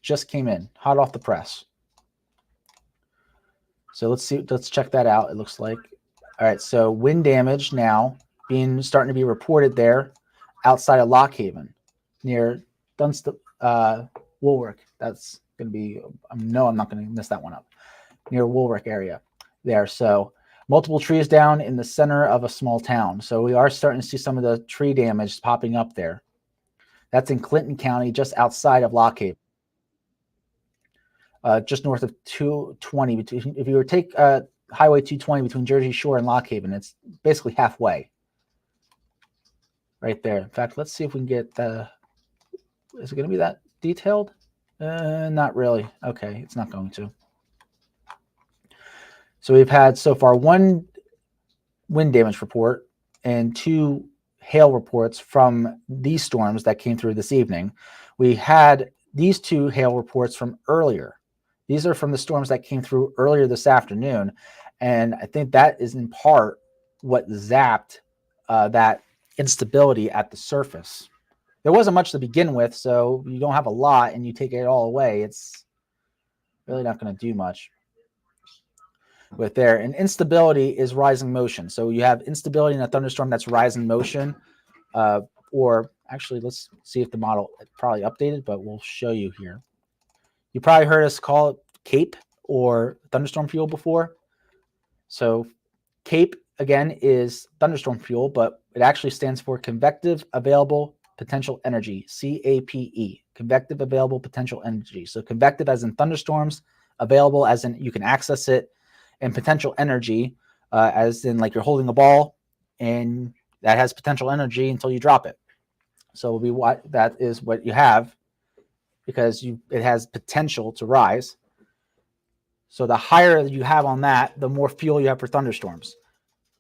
just came in, hot off the press. So let's check that out. It looks like, all right, so wind damage now starting to be reported there outside of Lock Haven near Woolwork. That's going to be, no, I'm not going to miss that one up, near Woolwork area there. So multiple trees down in the center of a small town. So we are starting to see some of the tree damage popping up there. That's in Clinton County, just outside of Lock Haven. Just north of 220. If you were to take Highway 220 between Jersey Shore and Lock Haven, it's basically halfway right there. In fact, let's see if we can get is it going to be that detailed? Not really. Okay, it's not going to. So we've had so far one wind damage report and two hail reports from these storms that came through this evening. We had these two hail reports from earlier. These are from the storms that came through earlier this afternoon. And I think that is in part what zapped that instability at the surface. There wasn't much to begin with, so you don't have a lot and you take it all away, it's really not going to do much with there. And instability is rising motion. So you have instability in a thunderstorm that's rising motion, or actually, let's see if the model probably updated, but we'll show you here. You probably heard us call it CAPE or thunderstorm fuel before. So CAPE, again, is thunderstorm fuel, but it actually stands for Convective Available Potential Energy, CAPE, Convective Available Potential Energy. So convective as in thunderstorms, available as in you can access it, and potential energy as in like you're holding a ball and that has potential energy until you drop it. So that is what you have, because it has potential to rise. So the higher you have on that, the more fuel you have for thunderstorms.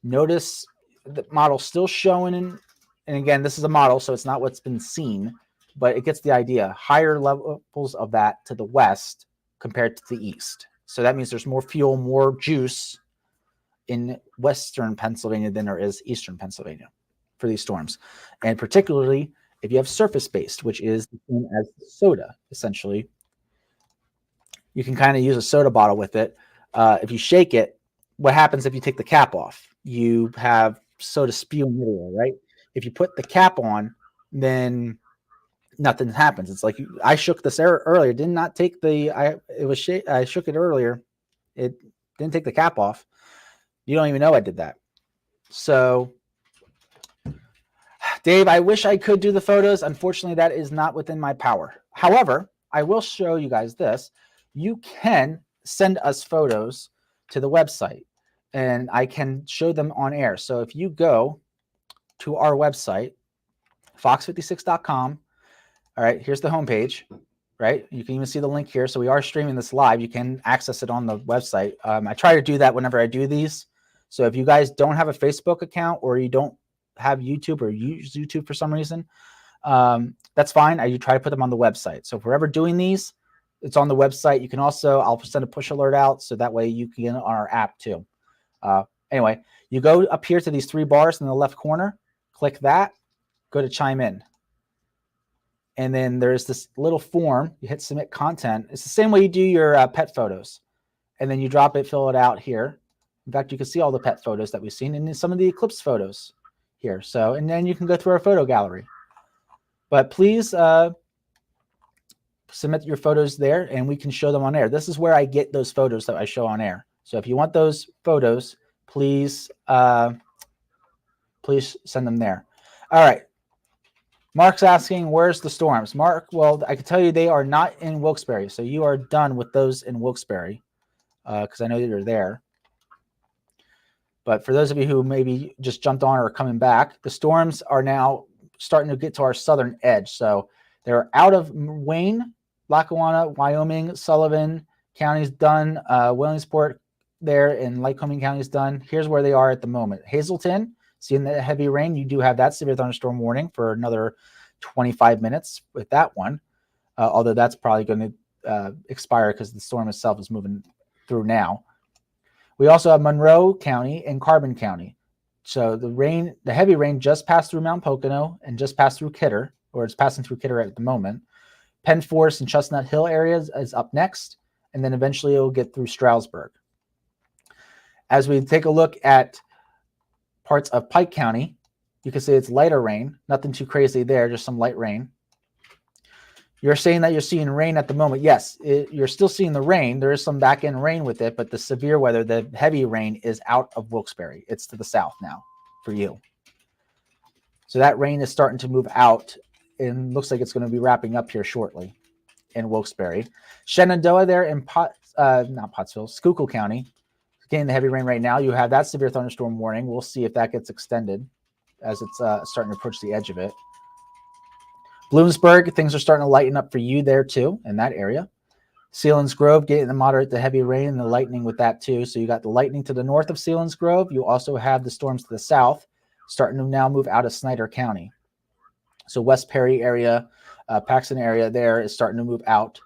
Notice the model still showing, and again, this is a model, so it's not what's been seen, but it gets the idea. Higher levels of that to the west compared to the east. So that means there's more fuel, more juice in western Pennsylvania than there is eastern Pennsylvania for these storms. And particularly if you have surface-based, which is the same as soda, essentially. You can kind of use a soda bottle with it. If you shake it, what happens if you take the cap off? You have soda spewing everywhere, right? If you put the cap on, then nothing happens. It's like I shook this earlier, did not take the I shook it earlier. It didn't take the cap off. You don't even know I did that. So Dave, I wish I could do the photos. Unfortunately, that is not within my power. However, I will show you guys this. You can send us photos to the website and I can show them on air. So if you go to our website, fox56.com, all right, here's the homepage, right? You can even see the link here. So we are streaming this live. You can access it on the website. I try to do that whenever I do these. So if you guys don't have a Facebook account or you don't have YouTube or use YouTube for some reason, that's fine. I try to put them on the website. So if we're ever doing these, it's on the website. You can also, I'll send a push alert out so that way you can get it on our app too. Anyway, you go up here to these 3 bars in the left corner, click that, go to chime in. And then there's this little form. You hit submit content. It's the same way you do your pet photos. And then you drop it, fill it out here. In fact, you can see all the pet photos that we've seen and then some of the eclipse photos here. So, and then you can go through our photo gallery. But please submit your photos there and we can show them on air. This is where I get those photos that I show on air. So if you want those photos, please, please send them there. All right. Mark's asking, where's the storms? Mark, well, I can tell you they are not in Wilkes-Barre. So you are done with those in Wilkes-Barre because I know that you're there. But for those of you who maybe just jumped on or are coming back, the storms are now starting to get to our southern edge. So they're out of Wayne, Lackawanna, Wyoming, Sullivan county's done, Williamsport there in Lycoming County is done. Here's where they are at the moment. Hazelton, seeing the heavy rain, you do have that severe thunderstorm warning for another 25 minutes with that one, although that's probably going to expire because the storm itself is moving through now. We also have Monroe County and Carbon County. So the heavy rain just passed through Mount Pocono and just passed through Kidder, or it's passing through Kidder at the moment. Penn Forest and Chestnut Hill areas is up next, and then eventually it will get through Stroudsburg. As we take a look at parts of Pike County, you can see it's lighter rain, nothing too crazy there, just some light rain. You're saying that you're seeing rain at the moment. Yes, you're still seeing the rain. There is some back end rain with it, but the severe weather, the heavy rain is out of Wilkes-Barre. It's to the south now for you. So that rain is starting to move out and looks like it's going to be wrapping up here shortly in Wilkes-Barre. Shenandoah there in Schuylkill County, getting the heavy rain right now. You have that severe thunderstorm warning. We'll see if that gets extended as it's starting to approach the edge of it. Bloomsburg, things are starting to lighten up for you there too in that area. Selinsgrove getting the moderate to heavy rain and the lightning with that too. So you got the lightning to the north of Selinsgrove. You also have the storms to the south starting to now move out of Snyder County. So West Perry area, Paxton area there is starting to move out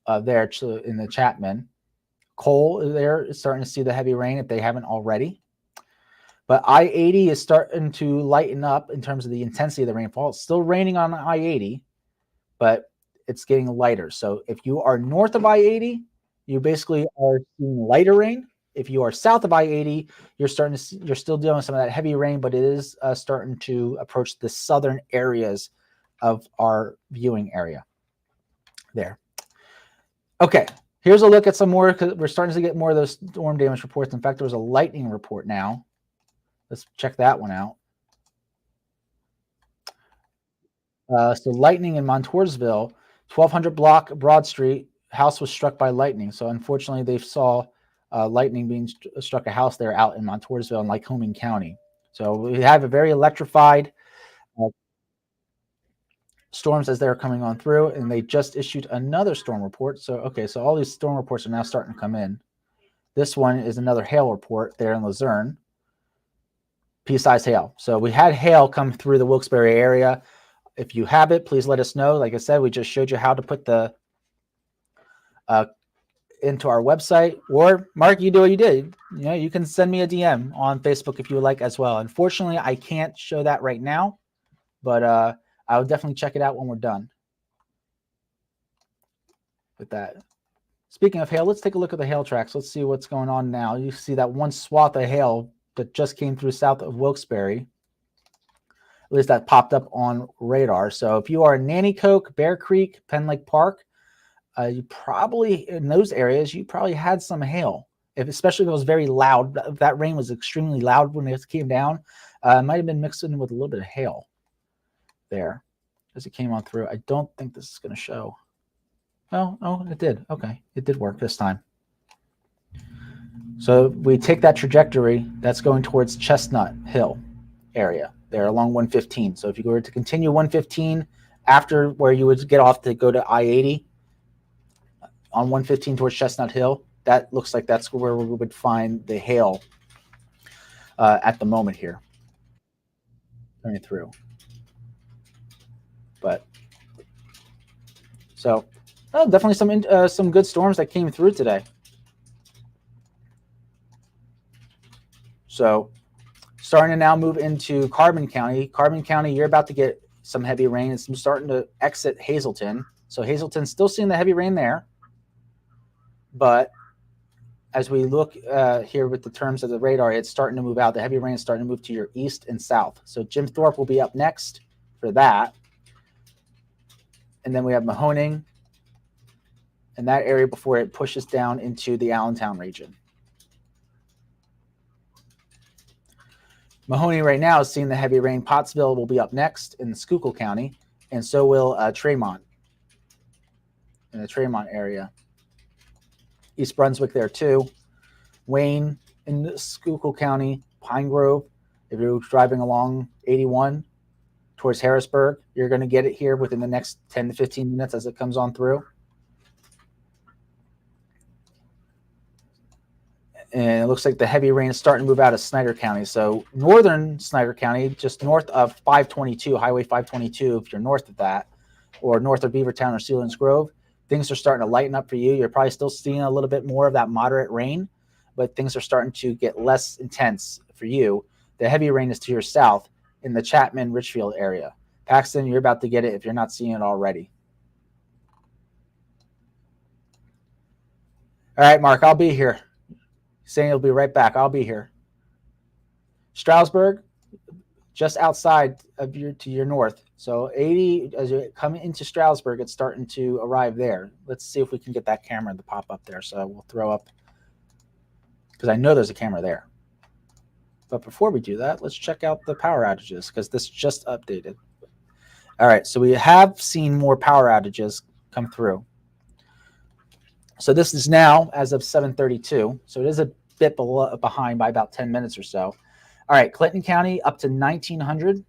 there in the Chapman. Cole there is starting to see the heavy rain if they haven't already. But I-80 is starting to lighten up in terms of the intensity of the rainfall. It's still raining on I-80, but it's getting lighter. So if you are north of I-80, you basically are seeing lighter rain. If you are south of I-80, you're still dealing with some of that heavy rain, but it is starting to approach the southern areas of our viewing area there. Okay, here's a look at some more, because we're starting to get more of those storm damage reports. In fact, there's a lightning report now. Let's check that one out. So lightning in Montoursville, 1200 block Broad Street, house was struck by lightning. So unfortunately, they saw lightning being struck a house there out in Montoursville in Lycoming County. So we have a very electrified storms as they're coming on through, and they just issued another storm report. So, okay, so all these storm reports are now starting to come in. This one is another hail report there in Luzerne. Pea-sized hail. So we had hail come through the Wilkes-Barre area. If you have it, please let us know. Like I said, we just showed you how to put the into our website. Or Mark, you do what you did. You know, you can send me a DM on Facebook if you would like as well. Unfortunately, I can't show that right now, but I'll definitely check it out when we're done with that. Speaking of hail, let's take a look at the hail tracks. Let's see what's going on now. You see that one swath of hail that just came through south of Wilkes-Barre. At least that popped up on radar. So if you are in Nanticoke, Bear Creek, Penn Lake Park, you probably, in those areas, you probably had some hail. Especially if it was very loud. If that rain was extremely loud when it came down, it might have been mixed in with a little bit of hail there as it came on through. I don't think this is going to show. Oh, it did. Okay, it did work this time. So we take that trajectory, that's going towards Chestnut Hill area there along 115. So if you were to continue 115 after where you would get off to go to I-80 on 115 towards Chestnut Hill, that looks like that's where we would find the hail at the moment here coming through. But so definitely some good storms that came through today. So starting to now move into Carbon County. Carbon County, you're about to get some heavy rain. It's starting to exit Hazleton. So Hazleton's still seeing the heavy rain there. But as we look here with the terms of the radar, it's starting to move out. The heavy rain is starting to move to your east and south. So Jim Thorpe will be up next for that. And then we have Mahoning in that area before it pushes down into the Allentown region. Mahoning right now is seeing the heavy rain. Pottsville will be up next in Schuylkill County, and so will Tremont in the Tremont area. East Brunswick there too. Wayne in Schuylkill County, Pine Grove. If you're driving along 81 towards Harrisburg, you're going to get it here within the next 10 to 15 minutes as it comes on through. And it looks like the heavy rain is starting to move out of Snyder County. So northern Snyder County, just north of 522, Highway 522, if you're north of that, or north of Beavertown or Sealands Grove, things are starting to lighten up for you. You're probably still seeing a little bit more of that moderate rain, but things are starting to get less intense for you. The heavy rain is to your south in the Chapman-Richfield area. Paxton, you're about to get it if you're not seeing it already. All right, Mark, I'll be here. Saying he'll be right back. I'll be here. Stroudsburg, just outside of to your north. So 80, as you come into Stroudsburg, it's starting to arrive there. Let's see if we can get that camera to pop up there. So we'll throw up, because I know there's a camera there. But before we do that, let's check out the power outages, because this just updated. All right, so we have seen more power outages come through. So this is now as of 7:32. So it is a bit behind by about 10 minutes or so. All right, Clinton County up to 1,900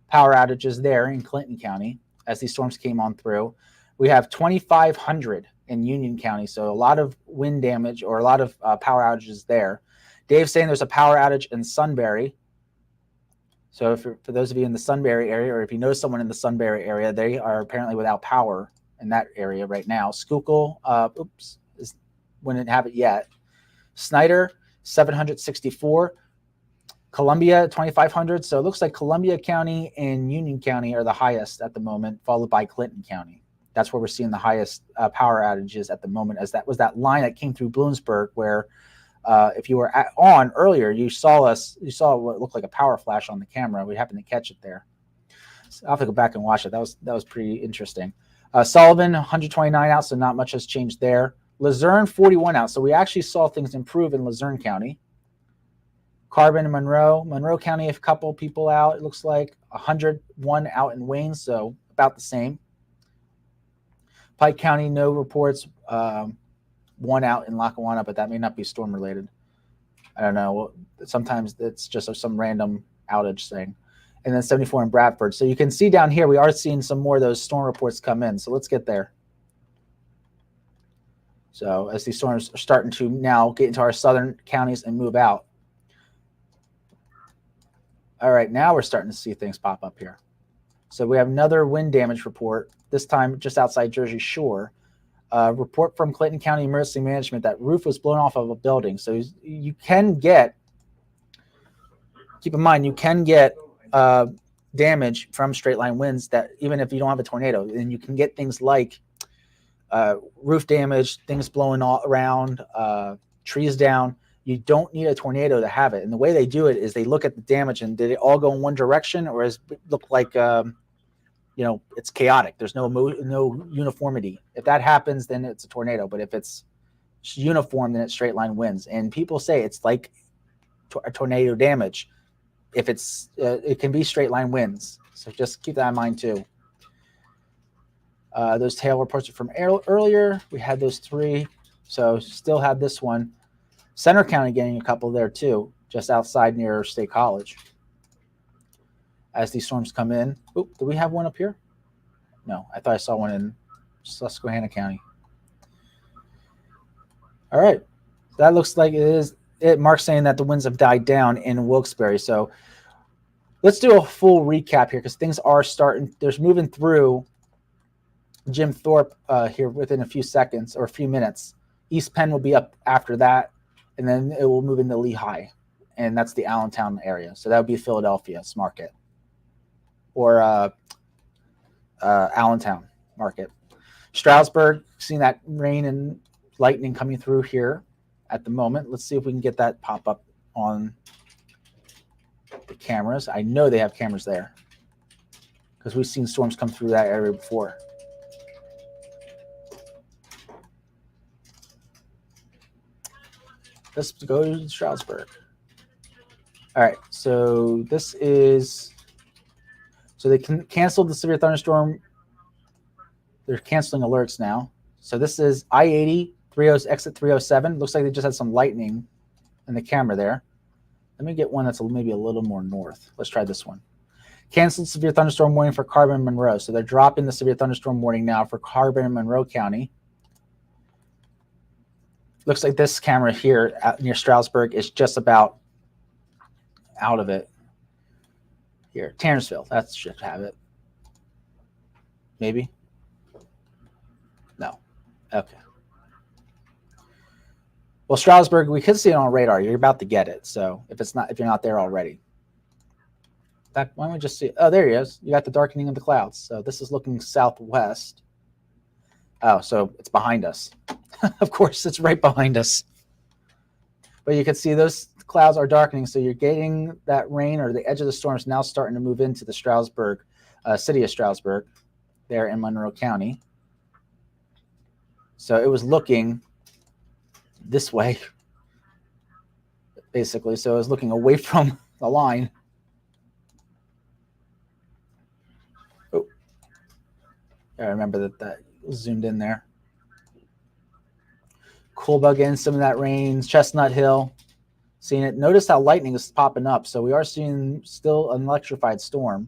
power outages there in Clinton County as these storms came on through. We have 2,500 in Union County, so a lot of wind damage or a lot of power outages there. Dave's saying there's a power outage in Sunbury. So for those of you in the Sunbury area, or if you know someone in the Sunbury area, they are apparently without power in that area right now. Schuylkill, wouldn't have it yet. Snyder, 764. Columbia, 2,500. So it looks like Columbia County and Union County are the highest at the moment, followed by Clinton County. That's where we're seeing the highest power outages at the moment, as that was that line that came through Bloomsburg where if you were on earlier, you saw what looked like a power flash on the camera. We happened to catch it there. So I'll have to go back and watch it. That was pretty interesting. Sullivan, 129 out, so not much has changed there. Luzerne, 41 out. So we actually saw things improve in Luzerne County. Carbon and Monroe County, a couple people out. It looks like 101 out in Wayne, so about the same. Pike County, no reports. 1 out in Lackawanna, but that may not be storm related. I don't know. Sometimes it's just some random outage thing. And then 74 in Bradford. So you can see down here, we are seeing some more of those storm reports come in. So let's get there. So as these storms are starting to now get into our southern counties and move out. All right, now we're starting to see things pop up here. So we have another wind damage report, this time just outside Jersey Shore. Report from Clinton County Emergency Management that roof was blown off of a building. So you can get, keep in mind, you can get damage from straight line winds that even if you don't have a tornado, and you can get things like roof damage, things blowing all around, trees down. You don't need a tornado to have it. And the way they do it is they look at the damage and did it all go in one direction, or does it look like it's chaotic? There's no uniformity. If that happens, then it's a tornado. But if it's uniform, then it's straight line winds. And people say it's like a tornado damage. If it can be straight line winds. So just keep that in mind too. Those tail reports are from earlier. We had those 3. So still have this one. Center County getting a couple there too, just outside near State College. As these storms come in. Oop, do we have one up here? No, I thought I saw one in Susquehanna County. All right. So that looks like it is. Mark's saying that the winds have died down in Wilkes-Barre. So let's do a full recap here because things are starting. There's moving through Jim Thorpe here within a few seconds or a few minutes. East Penn will be up after that, and then it will move into Lehigh, and that's the Allentown area. So that would be Philadelphia's market or Allentown market. Stroudsburg, seeing that rain and lightning coming through here at the moment. Let's see if we can get that pop up on the cameras. I know they have cameras there because we've seen storms come through that area before. Let's go to Stroudsburg. All right, so this is, so they canceled the severe thunderstorm. They're canceling alerts now. So this is I-80, exit 307. Looks like they just had some lightning in the camera there. Let me get one that's maybe a little more north. Let's try this one. Canceled severe thunderstorm warning for Carbon and Monroe. So they're dropping the severe thunderstorm warning now for Carbon and Monroe County. Looks like this camera here out near Stroudsburg is just about out of it. Here, Tannersville, that should have it. Maybe? No. Okay. Well, Stroudsburg, we could see it on radar. You're about to get it. So if you're not there already. In fact, why don't we just see? Oh, there he is. You got the darkening of the clouds. So this is looking southwest. Oh, so it's behind us. Of course, it's right behind us. But you can see those clouds are darkening. So you're getting that rain, or the edge of the storm is now starting to move into the Stroudsburg, city of Stroudsburg, there in Monroe County. So it was looking this way, basically. So it was looking away from the line. Oh, I remember that was zoomed in there. Cool bug in some of that rain. Chestnut Hill, seeing it. Notice how lightning is popping up. So we are seeing still an electrified storm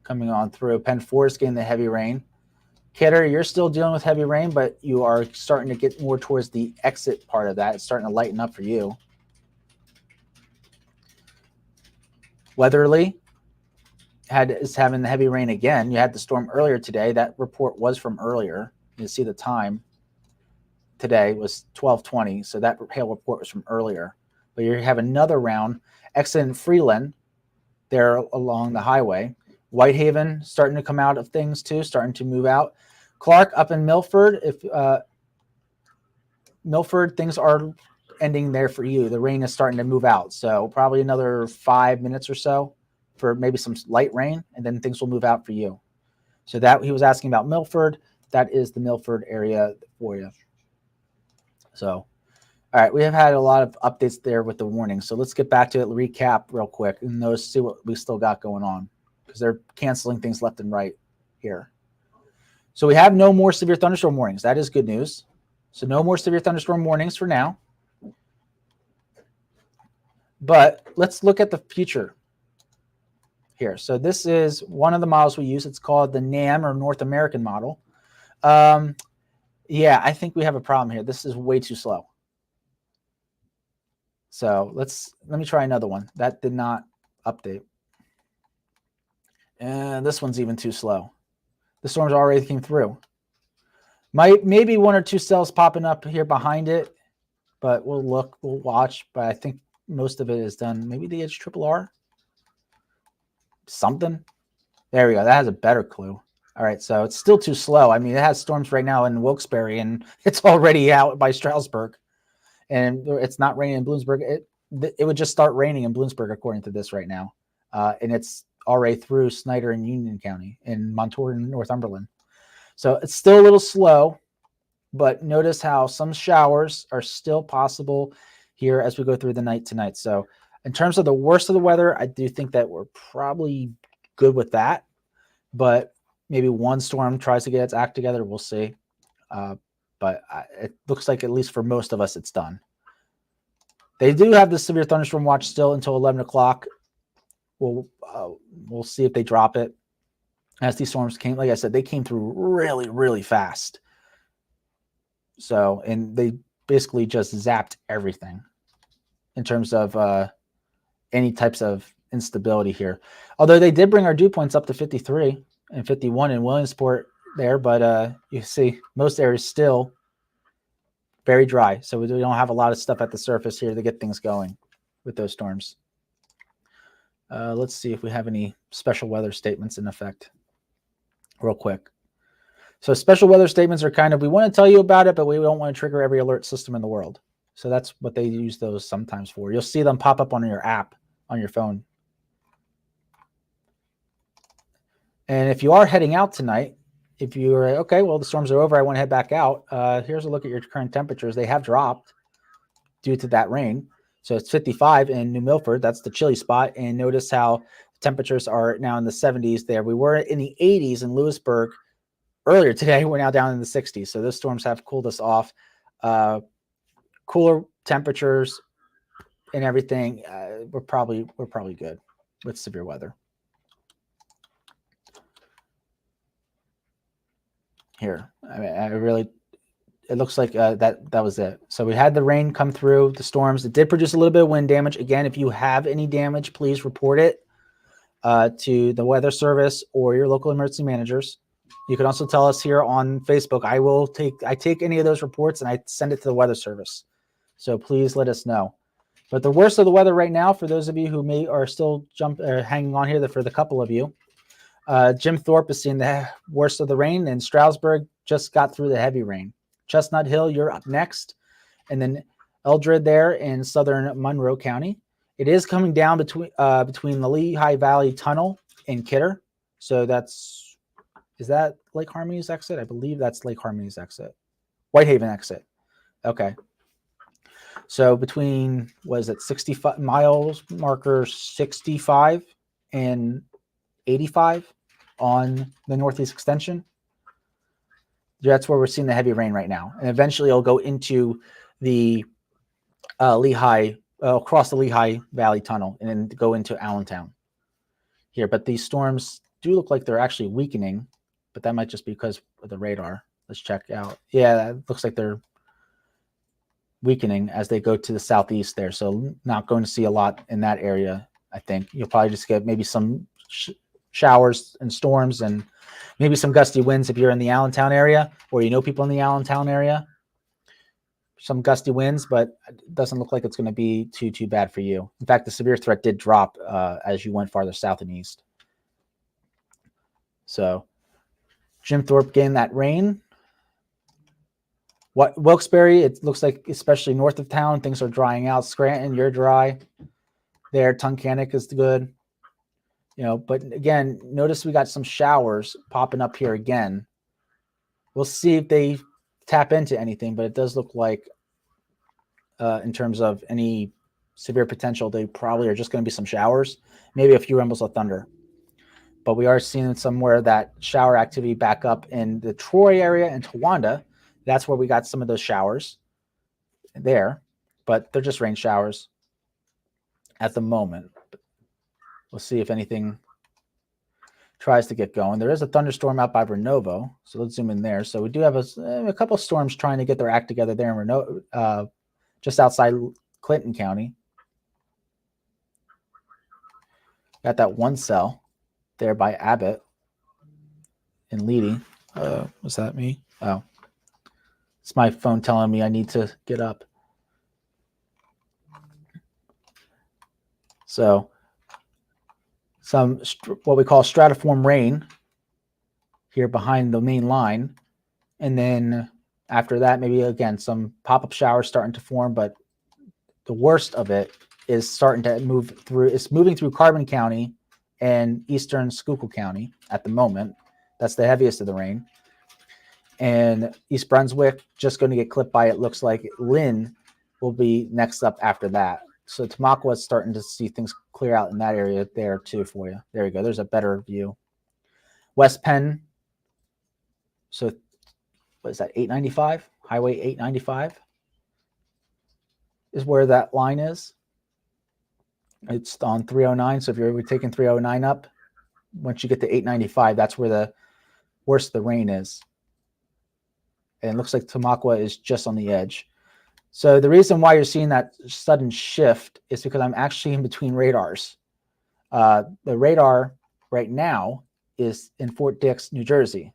coming on through. Penn Forest getting the heavy rain. Kidder, you're still dealing with heavy rain, but you are starting to get more towards the exit part of that. It's starting to lighten up for you. Weatherly is having the heavy rain again. You had the storm earlier today. That report was from earlier. You see the time today was 12:20, so that hail report was from earlier. But you have another round. Exit in Freeland there along the highway. Whitehaven starting to come out of things too, starting to move out. Clark up in Milford. If Milford, things are ending there for you. The rain is starting to move out. So probably another 5 minutes or so for maybe some light rain, and then things will move out for you. So that he was asking about Milford. That is the Milford area for you. So, all right, we have had a lot of updates there with the warning. So let's get back to it, recap real quick, and see what we still got going on, because they're canceling things left and right here. So we have no more severe thunderstorm warnings. That is good news. So no more severe thunderstorm warnings for now. But let's look at the future here. So this is one of the models we use. It's called the NAM, or North American model. Yeah, I think we have a problem here. This is way too slow. So let me try another one. That did not update. And this one's even too slow. The storms already came through. Maybe one or two cells popping up here behind it, but we'll watch. But I think most of it is done. Maybe the HRRR? Something. There we go. That has a better clue. All right, so it's still too slow. I mean, it has storms right now in Wilkes-Barre, and it's already out by Stroudsburg. and it's not raining in Bloomsburg. It would just start raining in Bloomsburg according to this right now, and it's already through Snyder and Union County in Montour and Northumberland. So it's still a little slow, but notice how some showers are still possible here as we go through the night tonight. So in terms of the worst of the weather, I do think that we're probably good with that, but maybe one storm tries to get its act together. We'll see. But it looks like at least for most of us, it's done. They do have the severe thunderstorm watch still until 11 o'clock. We'll see if they drop it. As these storms came, like I said, they came through really, really fast. So, and they basically just zapped everything in terms of any types of instability here. Although they did bring our dew points up to 53 and 51 in Williamsport there, but you see most areas still very dry. So we don't have a lot of stuff at the surface here to get things going with those storms. Let's see if we have any special weather statements in effect real quick. So special weather statements are kind of, we want to tell you about it, but we don't want to trigger every alert system in the world. So that's what they use those sometimes for. You'll see them pop up on your app on your phone. And if you are heading out tonight, if you're, okay, well, the storms are over, I want to head back out. Here's a look at your current temperatures. They have dropped due to that rain. So it's 55 in New Milford. That's the chilly spot. And notice how temperatures are now in the 70s there. We were in the 80s in Lewisburg earlier today. We're now down in the 60s. So those storms have cooled us off. Cooler temperatures and everything. We're probably good with severe weather. Here, I mean, it looks like that was it. So we had the rain come through, the storms. It did produce a little bit of wind damage. Again, if you have any damage, please report it to the Weather Service or your local emergency managers. You can also tell us here on Facebook. I take any of those reports and I send it to the Weather Service. So please let us know. But the worst of the weather right now, for those of you who are still hanging on here, for the couple of you, Jim Thorpe is seeing the worst of the rain, and Stroudsburg just got through the heavy rain. Chestnut Hill, you're up next, and then Eldred there in southern Monroe County. It is coming down between the Lehigh Valley Tunnel and Kidder. So is that Lake Harmony's exit? I believe that's Lake Harmony's exit. Whitehaven exit. Okay. So between, what is it, 65 miles marker 65 and 85 on the Northeast Extension. That's where we're seeing the heavy rain right now. And eventually it'll go into the across the Lehigh Valley Tunnel and then go into Allentown here. But these storms do look like they're actually weakening, but that might just be because of the radar. Let's check out. Yeah, it looks like they're weakening as they go to the southeast there. So not going to see a lot in that area, I think. You'll probably just get maybe some showers and storms and maybe some gusty winds if you're in the Allentown area or you know people in the Allentown area. Some gusty winds, but it doesn't look like it's going to be too bad for you. In fact, the severe threat did drop as you went farther south and east. So Jim Thorpe getting that rain. Wilkes-Barre, it looks like especially north of town, things are drying out. Scranton, you're dry. There, Tunkhannock is good. But again, notice we got some showers popping up here again. We'll see if they tap into anything, but it does look like in terms of any severe potential, they probably are just going to be some showers, maybe a few rumbles of thunder. But we are seeing somewhere that shower activity back up in the Troy area and Towanda. That's where we got some of those showers there, but they're just rain showers at the moment. We'll see if anything tries to get going. There is a thunderstorm out by Renovo, so let's zoom in there. So we do have a couple of storms trying to get their act together there in Renovo, just outside Clinton County. Got that one cell there by Abbott and Leedy. Was that me? Oh, it's my phone telling me I need to get up. So some what we call stratiform rain here behind the main line. And then After that, maybe again, some pop-up showers starting to form, but the worst of it is starting to move through. It's moving through Carbon County and eastern Schuylkill County at the moment. That's the heaviest of the rain. And East Brunswick just going to get clipped by it. Looks like Lynn will be next up after that. So Tamaqua is starting to see things clear out in that area there too for you. There you go. There's a better view. West Penn. So what is that? 895? Highway 895 is where that line is. It's on 309. So if you're taking 309 up, once you get to 895, that's where the worst the rain is. And it looks like Tamaqua is just on the edge. So the reason why you're seeing that sudden shift is because I'm actually in between radars. The radar right now is in Fort Dix, New Jersey.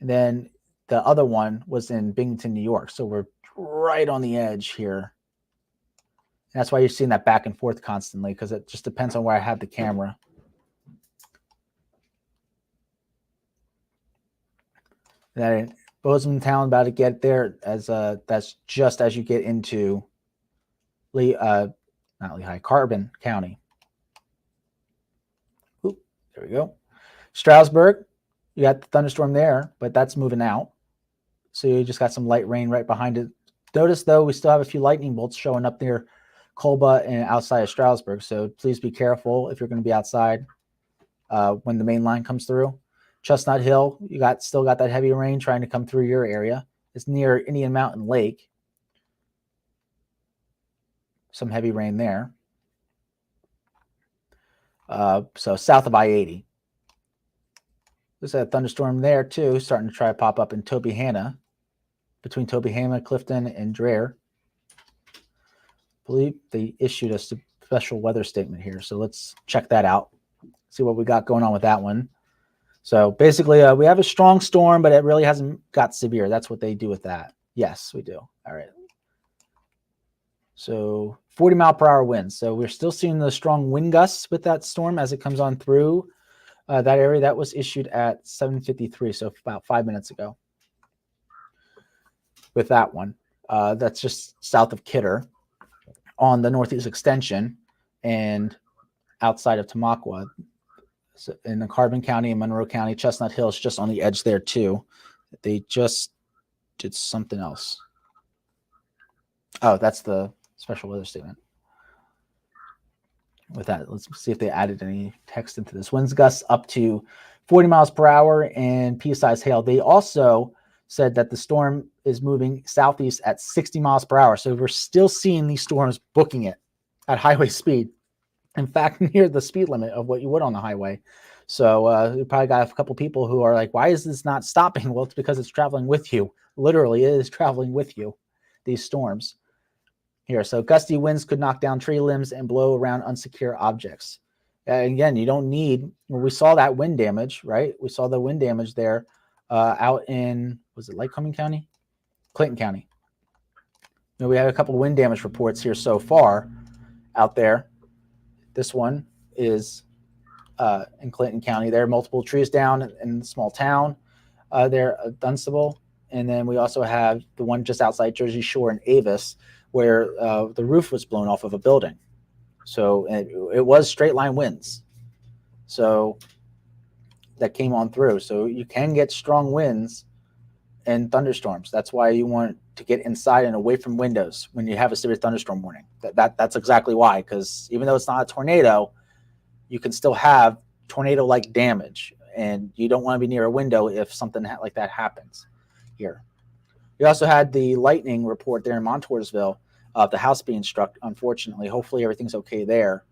And then the other one was in Binghamton, New York. So we're right on the edge here. And that's why you're seeing that back and forth constantly, because it just depends on where I have the camera. That Bozeman Town about to get there as that's just as you get into Carbon County. Oop, there we go. Stroudsburg, you got the thunderstorm there, but that's moving out. So you just got some light rain right behind it. Notice though, we still have a few lightning bolts showing up near Colba and outside of Stroudsburg. So please be careful if you're going to be outside when the main line comes through. Chestnut Hill, you still got that heavy rain trying to come through your area. It's near Indian Mountain Lake. Some heavy rain there. So south of I-80. There's a thunderstorm there too, starting to try to pop up in Tobyhanna, between Tobyhanna, Clifton, and Dreher. I believe they issued a special weather statement here, so let's check that out. See what we got going on with that one. So basically, we have a strong storm, but it really hasn't got severe. That's what they do with that. Yes, we do. All right. So 40-mile-per-hour winds. So we're still seeing the strong wind gusts with that storm as it comes on through that area. That was issued at 7:53, so about 5 minutes ago. With that one, that's just south of Kidder on the northeast extension and outside of Tamaqua. So in the Carbon County and Monroe County, Chestnut Hill is just on the edge there too. They just did something else. Oh, that's the special weather statement. With that, let's see if they added any text into this. Winds gusts up to 40 miles per hour and pea-sized hail. They also said that the storm is moving southeast at 60 miles per hour. So we're still seeing these storms booking it at highway speed. In fact, near the speed limit of what you would on the highway. So you probably got a couple people who are like, why is this not stopping? Well, it's because it's traveling with you. Literally, it is traveling with you, these storms. Here, so gusty winds could knock down tree limbs and blow around unsecure objects. Again, you don't need, we saw that wind damage, right? We saw the wind damage there out in, was it Lycoming County? Clinton County. We had a couple of wind damage reports here so far out there. This one is in Clinton County. There are multiple trees down in a small town there, Dunstable. And then we also have the one just outside Jersey Shore in Avis, where the roof was blown off of a building. So it was straight line winds. So that came on through. So you can get strong winds and thunderstorms. That's why you want to get inside and away from windows when you have a severe thunderstorm warning. That's exactly why, because even though it's not a tornado, you can still have tornado-like damage, and you don't want to be near a window if something like that happens here. We also had the lightning report there in Montoursville of the house being struck, unfortunately. Hopefully everything's okay there,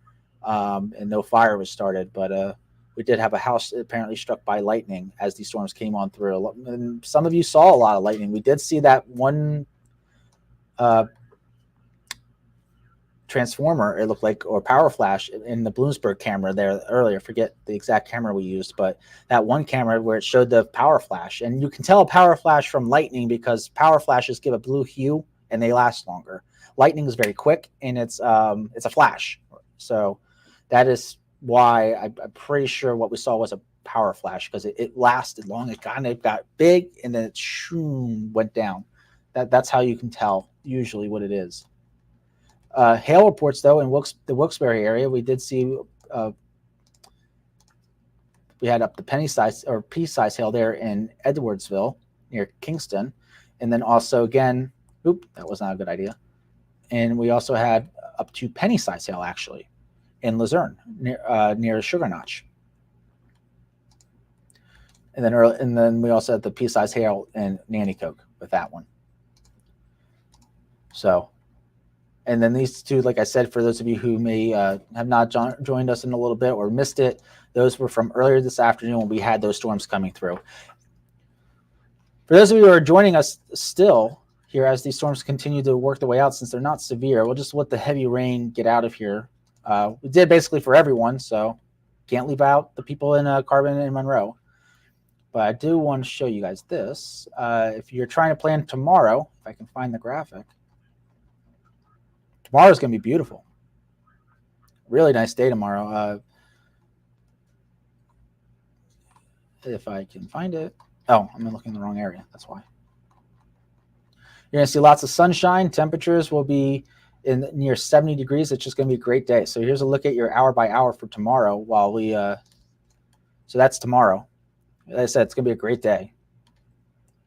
and no fire was started, but we did have a house apparently struck by lightning as these storms came on through. And some of you saw a lot of lightning. We did see that one transformer, it looked like, or power flash in the Bloomsburg camera there earlier. Forget the exact camera we used, but that one camera where it showed the power flash. And you can tell a power flash from lightning because power flashes give a blue hue and they last longer. Lightning is very quick and it's a flash. So that is why I'm pretty sure what we saw was a power flash, because it lasted long. It kind of got big and then it went down. That's how you can tell usually what it is. Hail reports, though, in the Wilkes-Barre area, we did see we had up the penny size or pea size hail there in Edwardsville near Kingston, and then also again, that was not a good idea. And we also had up to penny size hail actually in Luzerne near Sugar Notch. And then we also had the pea size hail in Nanticoke with that one. So, and then these two, like I said, for those of you who may have not joined us in a little bit or missed it, those were from earlier this afternoon when we had those storms coming through. For those of you who are joining us still here as these storms continue to work their way out, since they're not severe, we'll just let the heavy rain get out of here. We did basically for everyone, so can't leave out the people in Carbon and Monroe. But I do want to show you guys this. If you're trying to plan tomorrow, if I can find the graphic, tomorrow's going to be beautiful. Really nice day tomorrow. If I can find it. Oh, I'm looking in the wrong area. That's why. You're going to see lots of sunshine. Temperatures will be in near 70 degrees. It's just going to be a great day. So here's a look at your hour by hour for tomorrow while we so that's tomorrow. Like I said, it's going to be a great day.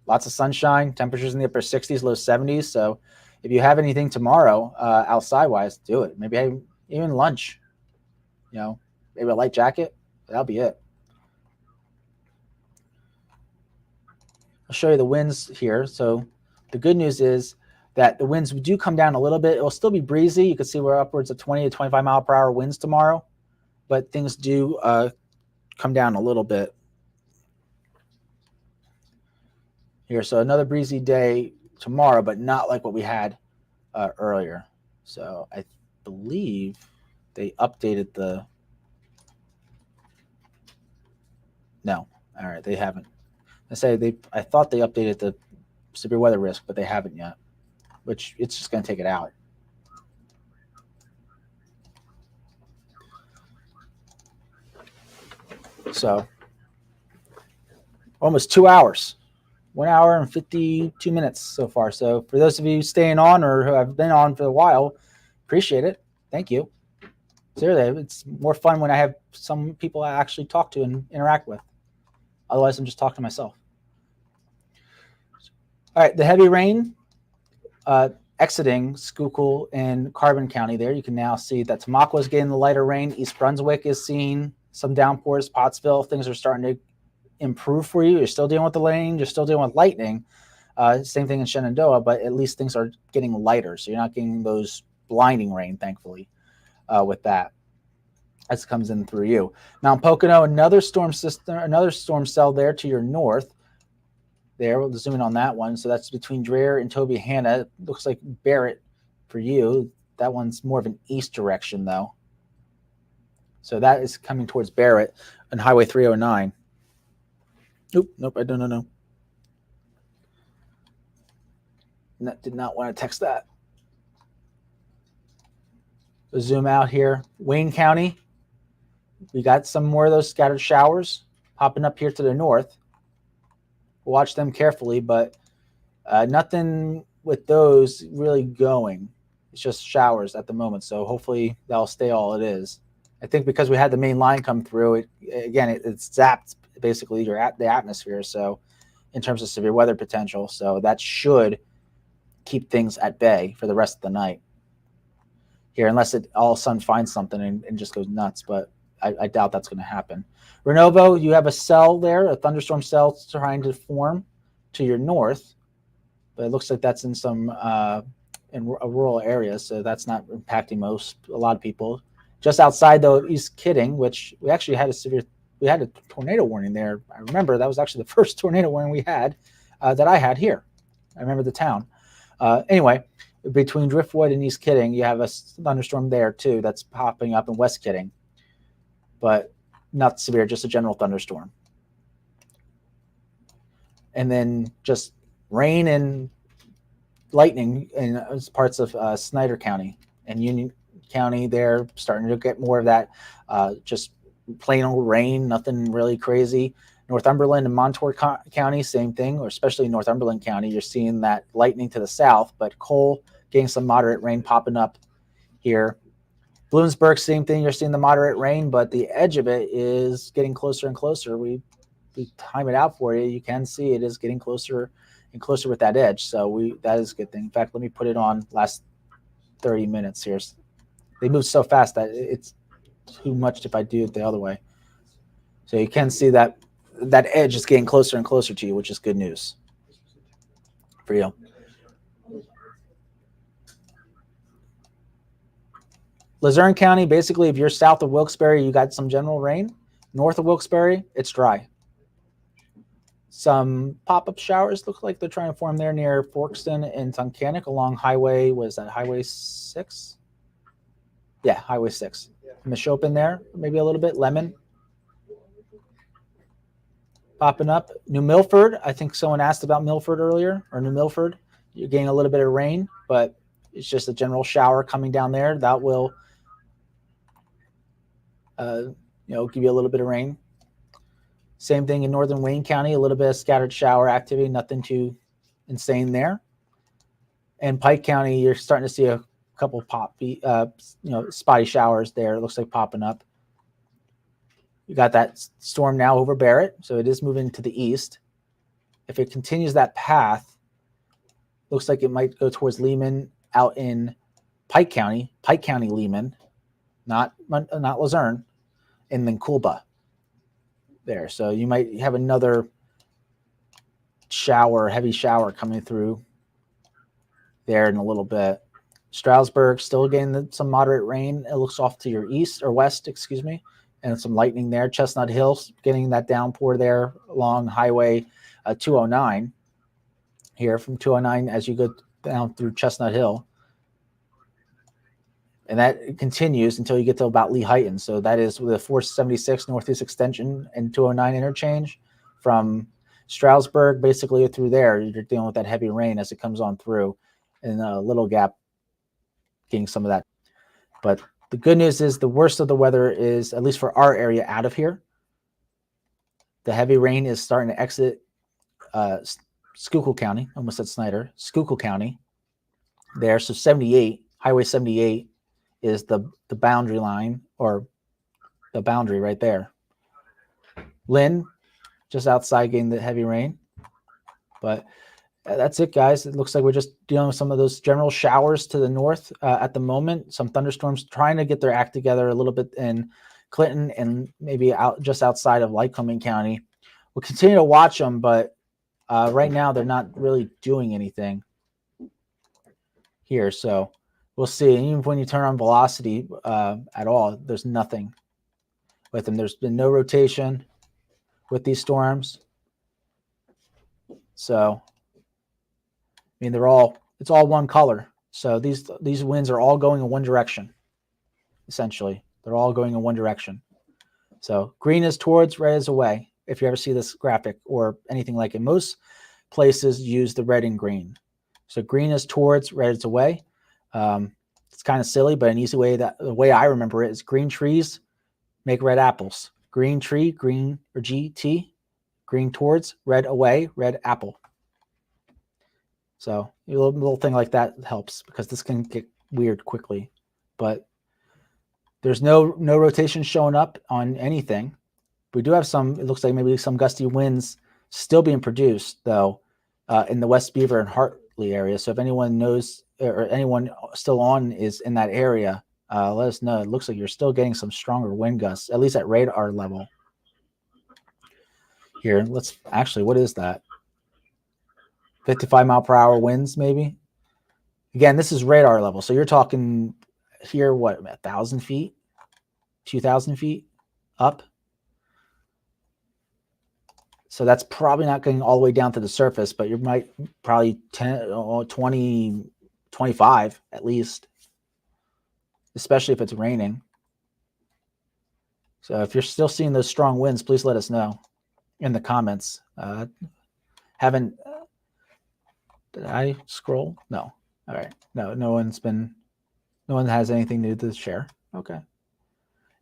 Lots of sunshine, temperatures in the upper 60s, low 70s. So if you have anything tomorrow outside-wise, do it. Maybe even lunch. You know, maybe a light jacket. That'll be it. I'll show you the winds here. So the good news is that the winds do come down a little bit. It will still be breezy. You can see we're upwards of 20 to 25 mile per hour winds tomorrow, but things do come down a little bit here. So another breezy day tomorrow, but not like what we had earlier. So I believe they updated the, no, all right, they haven't. I thought they updated the severe weather risk, but they haven't yet, which it's just going to take it out. So almost 2 hours, 1 hour and 52 minutes so far. So for those of you staying on or who have been on for a while, appreciate it. Thank you. Seriously, it's more fun when I have some people I actually talk to and interact with. Otherwise, I'm just talking to myself. All right, the heavy rain exiting Schuylkill and Carbon County there. You can now see that Tamaqua is getting the lighter rain. East Brunswick is seeing some downpours. Pottsville, things are starting to improve for you. You're still dealing with the rain. You're still dealing with lightning. Same thing in Shenandoah, but at least things are getting lighter. So you're not getting those blinding rain, thankfully, with that. As it comes in through you. Mount Pocono, another storm system, another storm cell there to your north. There, we'll zoom in on that one. So that's between Dreher and Tobyhanna. It looks like Barrett for you. That one's more of an east direction, though. So that is coming towards Barrett on Highway 309. Nope, I don't know. Did not want to text that. We'll zoom out here. Wayne County. We got some more of those scattered showers popping up here to the north. We'll watch them carefully, but nothing with those really going. It's just showers at the moment, so hopefully that'll stay all it is. I think because we had the main line come through, it's zapped basically the atmosphere, so in terms of severe weather potential, so that should keep things at bay for the rest of the night here, unless it all of a sudden finds something and just goes nuts, but I doubt that's going to happen. Renovo, you have a cell there, a thunderstorm cell trying to form to your north, but it looks like that's in some in a rural area, so that's not impacting a lot of people. Just outside though, East Kidding, which we actually had a tornado warning there. I remember that was actually the first tornado warning we had that I had here. I remember the town. Anyway, between Driftwood and East Kidding, you have a thunderstorm there too that's popping up in West Kidding, but not severe, just a general thunderstorm. And then just rain and lightning in parts of Snyder County and Union County. They're starting to get more of that just plain old rain, nothing really crazy. Northumberland and Montour County, same thing, or especially Northumberland County. You're seeing that lightning to the south, but Cole getting some moderate rain popping up here. Bloomsburg, same thing. You're seeing the moderate rain, but the edge of it is getting closer and closer. We time it out for you. You can see it is getting closer and closer with that edge. So that is a good thing. In fact, let me put it on last 30 minutes here. They move so fast that it's too much if I do it the other way. So you can see that edge is getting closer and closer to you, which is good news for you. Luzerne County, basically, if you're south of Wilkes-Barre, you got some general rain. North of Wilkes-Barre, it's dry. Some pop-up showers look like they're trying to form there near Forkston and Tunkhannock along Highway, was that Highway 6? Yeah, Highway 6. Mishopin there, maybe a little bit. Lemon popping up. New Milford, I think someone asked about Milford earlier, or New Milford. You're getting a little bit of rain, but it's just a general shower coming down there. That will give you a little bit of rain. Same thing in northern Wayne County, a little bit of scattered shower activity, nothing too insane there. And Pike County, you're starting to see a couple spotty showers there. It looks like popping up. You got that storm now over Barrett, so it is moving to the east. If it continues that path, looks like it might go towards Lehman out in Pike County, Lehman, not Luzerne, and then Coolba there. So you might have another heavy shower coming through there in a little bit. Stroudsburg still getting some moderate rain. It looks off to your east or west, and some lightning there. Chestnut Hill getting that downpour there along Highway 209 here from 209 as you go down through Chestnut Hill. And that continues until you get to about Lehighton. So that is the 476 Northeast Extension and 209 interchange from Stroudsburg basically through there. You're dealing with that heavy rain as it comes on through, and a Little Gap getting some of that. But the good news is the worst of the weather is, at least for our area, out of here. The heavy rain is starting to exit Schuylkill County. Almost said Snyder. Schuylkill County there. So 78, Highway 78 is the boundary line, or the boundary right there. Lynn, just outside getting the heavy rain. But that's it, guys. It looks like we're just dealing with some of those general showers to the north at the moment. Some thunderstorms trying to get their act together a little bit in Clinton and maybe just outside of Lycoming County. We'll continue to watch them, but right now they're not really doing anything here. So we'll see. And even when you turn on velocity at all, there's nothing with them. There's been no rotation with these storms. So I mean, it's all one color. So these winds are all going in one direction, essentially. They're all going in one direction. So green is towards, red is away. If you ever see this graphic or anything like it, most places use the red and green. So green is towards, red is away. It's kind of silly, but an easy way, the way I remember it is green trees make red apples. Green tree, green or GT, green towards, red away, red apple. So a little thing like that helps, because this can get weird quickly. But there's no rotation showing up on anything. We do have some, it looks like maybe some gusty winds still being produced, though, in the West Beaver and Hartley area. So if anyone knows, or anyone still on is in that area, let us know. It looks like you're still getting some stronger wind gusts, at least at radar level. Here, let's actually, what is that? 55 mile per hour winds, maybe. Again, this is radar level. So you're talking here, what, 1,000 feet, 2,000 feet up. So that's probably not going all the way down to the surface, but you might probably 10, 20, 25 at least, especially if it's raining. So if you're still seeing those strong winds, please let us know in the comments. Did I scroll? No. All right. No one has anything new to share. Okay.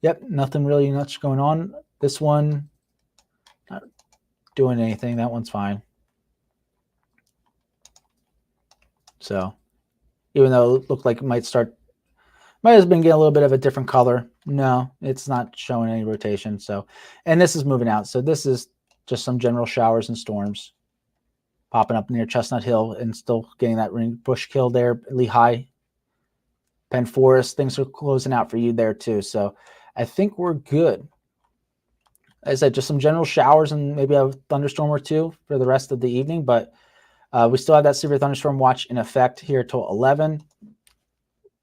Yep. Nothing really much going on. This one, doing anything. That one's fine. So even though it looked like it might have been getting a little bit of a different color. No, it's not showing any rotation. So, and this is moving out. So this is just some general showers and storms popping up near Chestnut Hill and still getting that ring bush kill there, Lehigh, Penn Forest. Things are closing out for you there too. So I think we're good. As I said, just some general showers and maybe a thunderstorm or two for the rest of the evening. But we still have that severe thunderstorm watch in effect here till 11.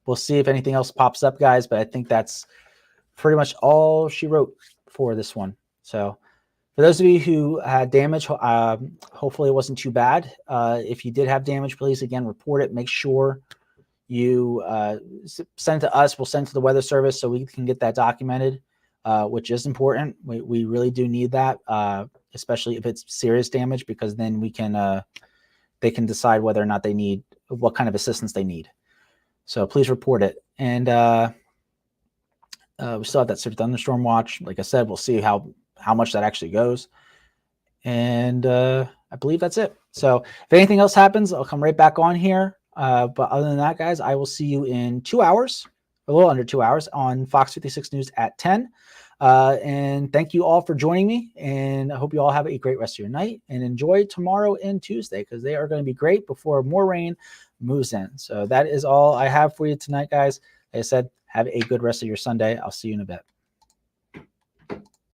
We'll see if anything else pops up, guys. But I think that's pretty much all she wrote for this one. So for those of you who had damage, hopefully it wasn't too bad. If you did have damage, please, again, report it. Make sure you send it to us. We'll send it to the Weather Service so we can get that documented, which is important. We really do need that, especially if it's serious damage, because then they can decide whether or not they need, what kind of assistance they need. So please report it. And we still have that severe thunderstorm watch. Like I said, we'll see how much that actually goes. And I believe that's it. So if anything else happens, I'll come right back on here. But other than that, guys, I will see you in 2 hours, a little under 2 hours, on Fox 56 News at 10. And thank you all for joining me. And I hope you all have a great rest of your night and enjoy tomorrow and Tuesday, because they are going to be great before more rain moves in. So that is all I have for you tonight, guys. Like I said, have a good rest of your Sunday. I'll see you in a bit.